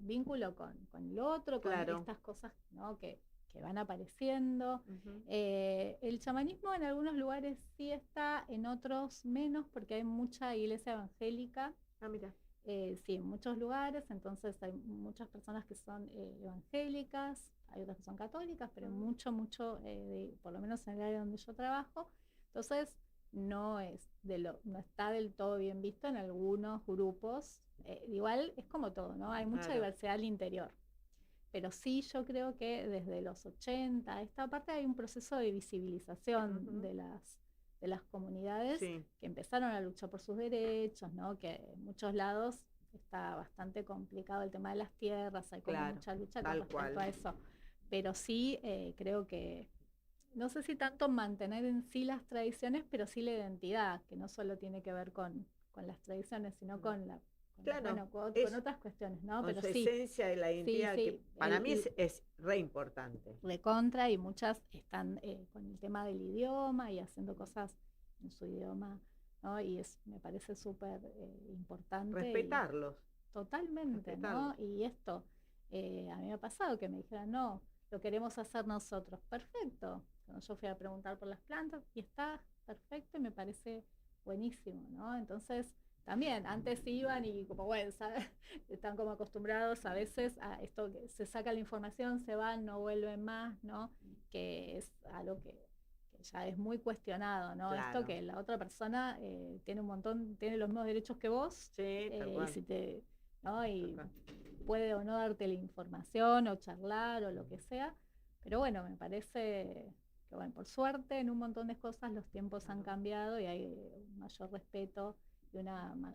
Speaker 2: vínculo con el otro, con estas cosas, ¿no? que van apareciendo. El chamanismo en algunos lugares sí está, en otros menos, porque hay mucha iglesia evangélica.
Speaker 1: Mira.
Speaker 2: Sí, en muchos lugares, entonces hay muchas personas que son evangélicas, hay otras que son católicas, pero mucho, por lo menos en el área donde yo trabajo, entonces no está del todo bien visto en algunos grupos. Igual es como todo, ¿no? Hay mucha diversidad al interior. Pero sí, yo creo que desde los 80 a esta parte hay un proceso de visibilización de las comunidades que empezaron a luchar por sus derechos, ¿no? Que en muchos lados está bastante complicado el tema de las tierras, hay como mucha lucha con respecto a eso. pero sí creo que, no sé si tanto mantener en sí las tradiciones, pero sí la identidad, que no solo tiene que ver con las tradiciones, sino con
Speaker 1: Claro,
Speaker 2: bueno, con
Speaker 1: es
Speaker 2: otras cuestiones, ¿no?
Speaker 1: con
Speaker 2: Pero
Speaker 1: su
Speaker 2: sí,
Speaker 1: esencia de la
Speaker 2: sí,
Speaker 1: identidad, que
Speaker 2: sí,
Speaker 1: para mí es re importante.
Speaker 2: recontra, y muchas están con el tema del idioma y haciendo cosas en su idioma, ¿no? Y me parece súper importante y
Speaker 1: Respetarlos,
Speaker 2: totalmente,
Speaker 1: respetarlos.
Speaker 2: ¿no? Y esto, a mí me ha pasado que me dijeran, no, lo queremos hacer nosotros. Perfecto. Cuando yo fui a preguntar por las plantas y está perfecto y me parece buenísimo, ¿no? Entonces, también, antes iban y como, bueno, ¿sabes? Están como acostumbrados a veces a esto que se saca la información, se van, no vuelven más, ¿no? Que es algo que ya es muy cuestionado, ¿no? Esto
Speaker 1: Claro.
Speaker 2: que la otra persona tiene un montón, tiene los mismos derechos que vos,
Speaker 1: Sí, tal
Speaker 2: y
Speaker 1: cual.
Speaker 2: si te, ¿no?
Speaker 1: Tal
Speaker 2: Y
Speaker 1: cual.
Speaker 2: puede o no darte la información o charlar o lo que sea, pero bueno, me parece que, bueno, por suerte en un montón de cosas los tiempos han cambiado y hay un mayor respeto y un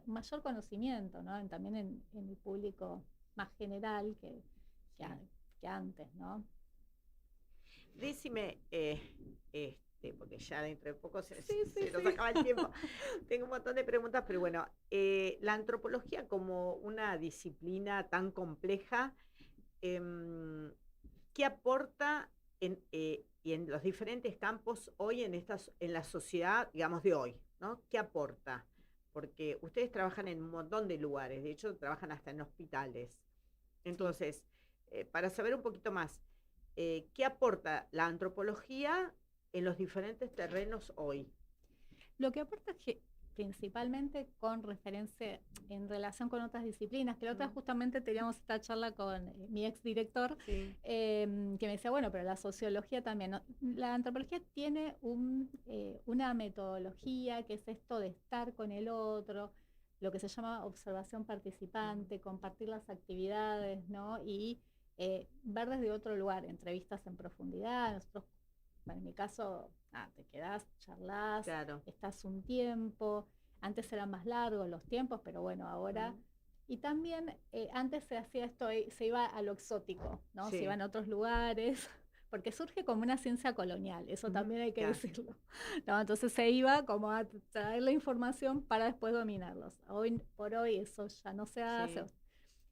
Speaker 2: mayor conocimiento, ¿no? También en el público más general
Speaker 1: Sí.
Speaker 2: que antes, ¿no?
Speaker 1: Decime, porque ya dentro de poco
Speaker 2: Sí, sí,
Speaker 1: se nos
Speaker 2: sí.
Speaker 1: acaba el tiempo. Tengo un montón de preguntas, pero bueno, la antropología como una disciplina tan compleja, em, ¿qué aporta y en los diferentes campos hoy en la sociedad, digamos, de hoy, ¿no? ¿Qué aporta? Porque ustedes trabajan en un montón de lugares, de hecho trabajan hasta en hospitales.
Speaker 2: Sí.
Speaker 1: Entonces, para saber un poquito más, ¿qué aporta la antropología en los diferentes terrenos hoy?
Speaker 2: Lo que aporta es que principalmente con referencia en relación con otras disciplinas, que la otra
Speaker 1: Mm.
Speaker 2: justamente teníamos esta charla con mi ex director,
Speaker 1: Sí.
Speaker 2: que me decía, bueno, pero la sociología también, ¿no? La antropología tiene una metodología que es esto de estar con el otro, lo que se llama observación participante, compartir las actividades, ¿no? Y ver desde otro lugar, entrevistas en profundidad. Nosotros, bueno, en mi caso, te quedás, charlas,
Speaker 1: Claro.
Speaker 2: estás un tiempo. Antes eran más largos los tiempos, pero bueno, ahora.
Speaker 1: Mm.
Speaker 2: Y también antes se hacía esto, se iba a lo exótico, ¿no? Se
Speaker 1: Sí.
Speaker 2: iban a otros lugares, porque surge como una ciencia colonial, eso también hay que
Speaker 1: Claro.
Speaker 2: decirlo, ¿no? Entonces se iba como a traer la información para después dominarlos. Hoy por hoy eso ya no se hace.
Speaker 1: Sí.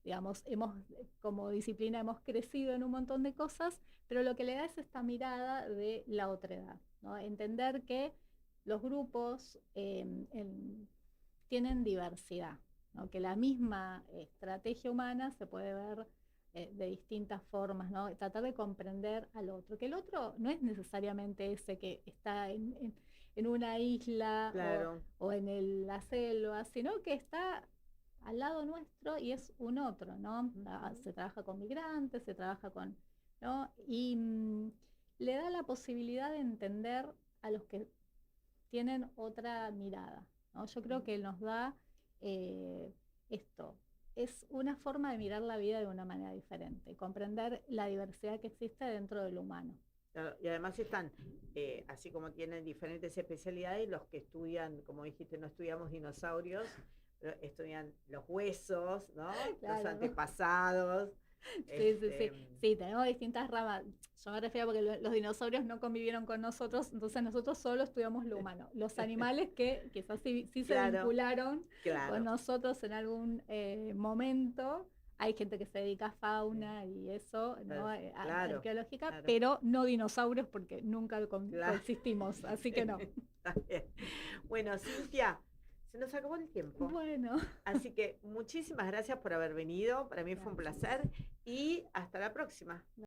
Speaker 2: Digamos, como disciplina hemos crecido en un montón de cosas, pero lo que le da es esta mirada de la otredad, ¿no? Entender que los grupos tienen diversidad, ¿no? Que la misma estrategia humana se puede ver de distintas formas, ¿no? Tratar de comprender al otro, que el otro no es necesariamente ese que está en una isla
Speaker 1: Claro.
Speaker 2: o en la selva, sino que está al lado nuestro y es un otro, ¿no? Se trabaja con migrantes, se trabaja con, ¿no? Y le da la posibilidad de entender a los que tienen otra mirada, ¿no? Yo creo que nos da esto. Es una forma de mirar la vida de una manera diferente, comprender la diversidad que existe dentro del humano.
Speaker 1: Claro, y además están, así como tienen diferentes especialidades, los que estudian, como dijiste, no estudiamos dinosaurios, pero estudian los huesos, ¿no?
Speaker 2: Claro,
Speaker 1: Los
Speaker 2: ¿no?
Speaker 1: antepasados.
Speaker 2: Sí, sí, sí.
Speaker 1: Este,
Speaker 2: Sí, tenemos distintas ramas. Yo me refiero porque los dinosaurios no convivieron con nosotros, entonces nosotros solo estudiamos lo humano. Los animales que quizás sí se
Speaker 1: claro,
Speaker 2: vincularon con
Speaker 1: claro,
Speaker 2: nosotros en algún momento. Hay gente que se dedica a fauna y eso, ¿no?
Speaker 1: claro,
Speaker 2: Arqueológica,
Speaker 1: claro,
Speaker 2: pero no dinosaurios porque nunca
Speaker 1: claro.
Speaker 2: coexistimos, así que no.
Speaker 1: Está bien. Bueno, Cintia, se nos acabó el tiempo.
Speaker 2: Bueno,
Speaker 1: Así que muchísimas gracias por haber venido. Para mí fue un
Speaker 2: gracias.
Speaker 1: placer y hasta la próxima.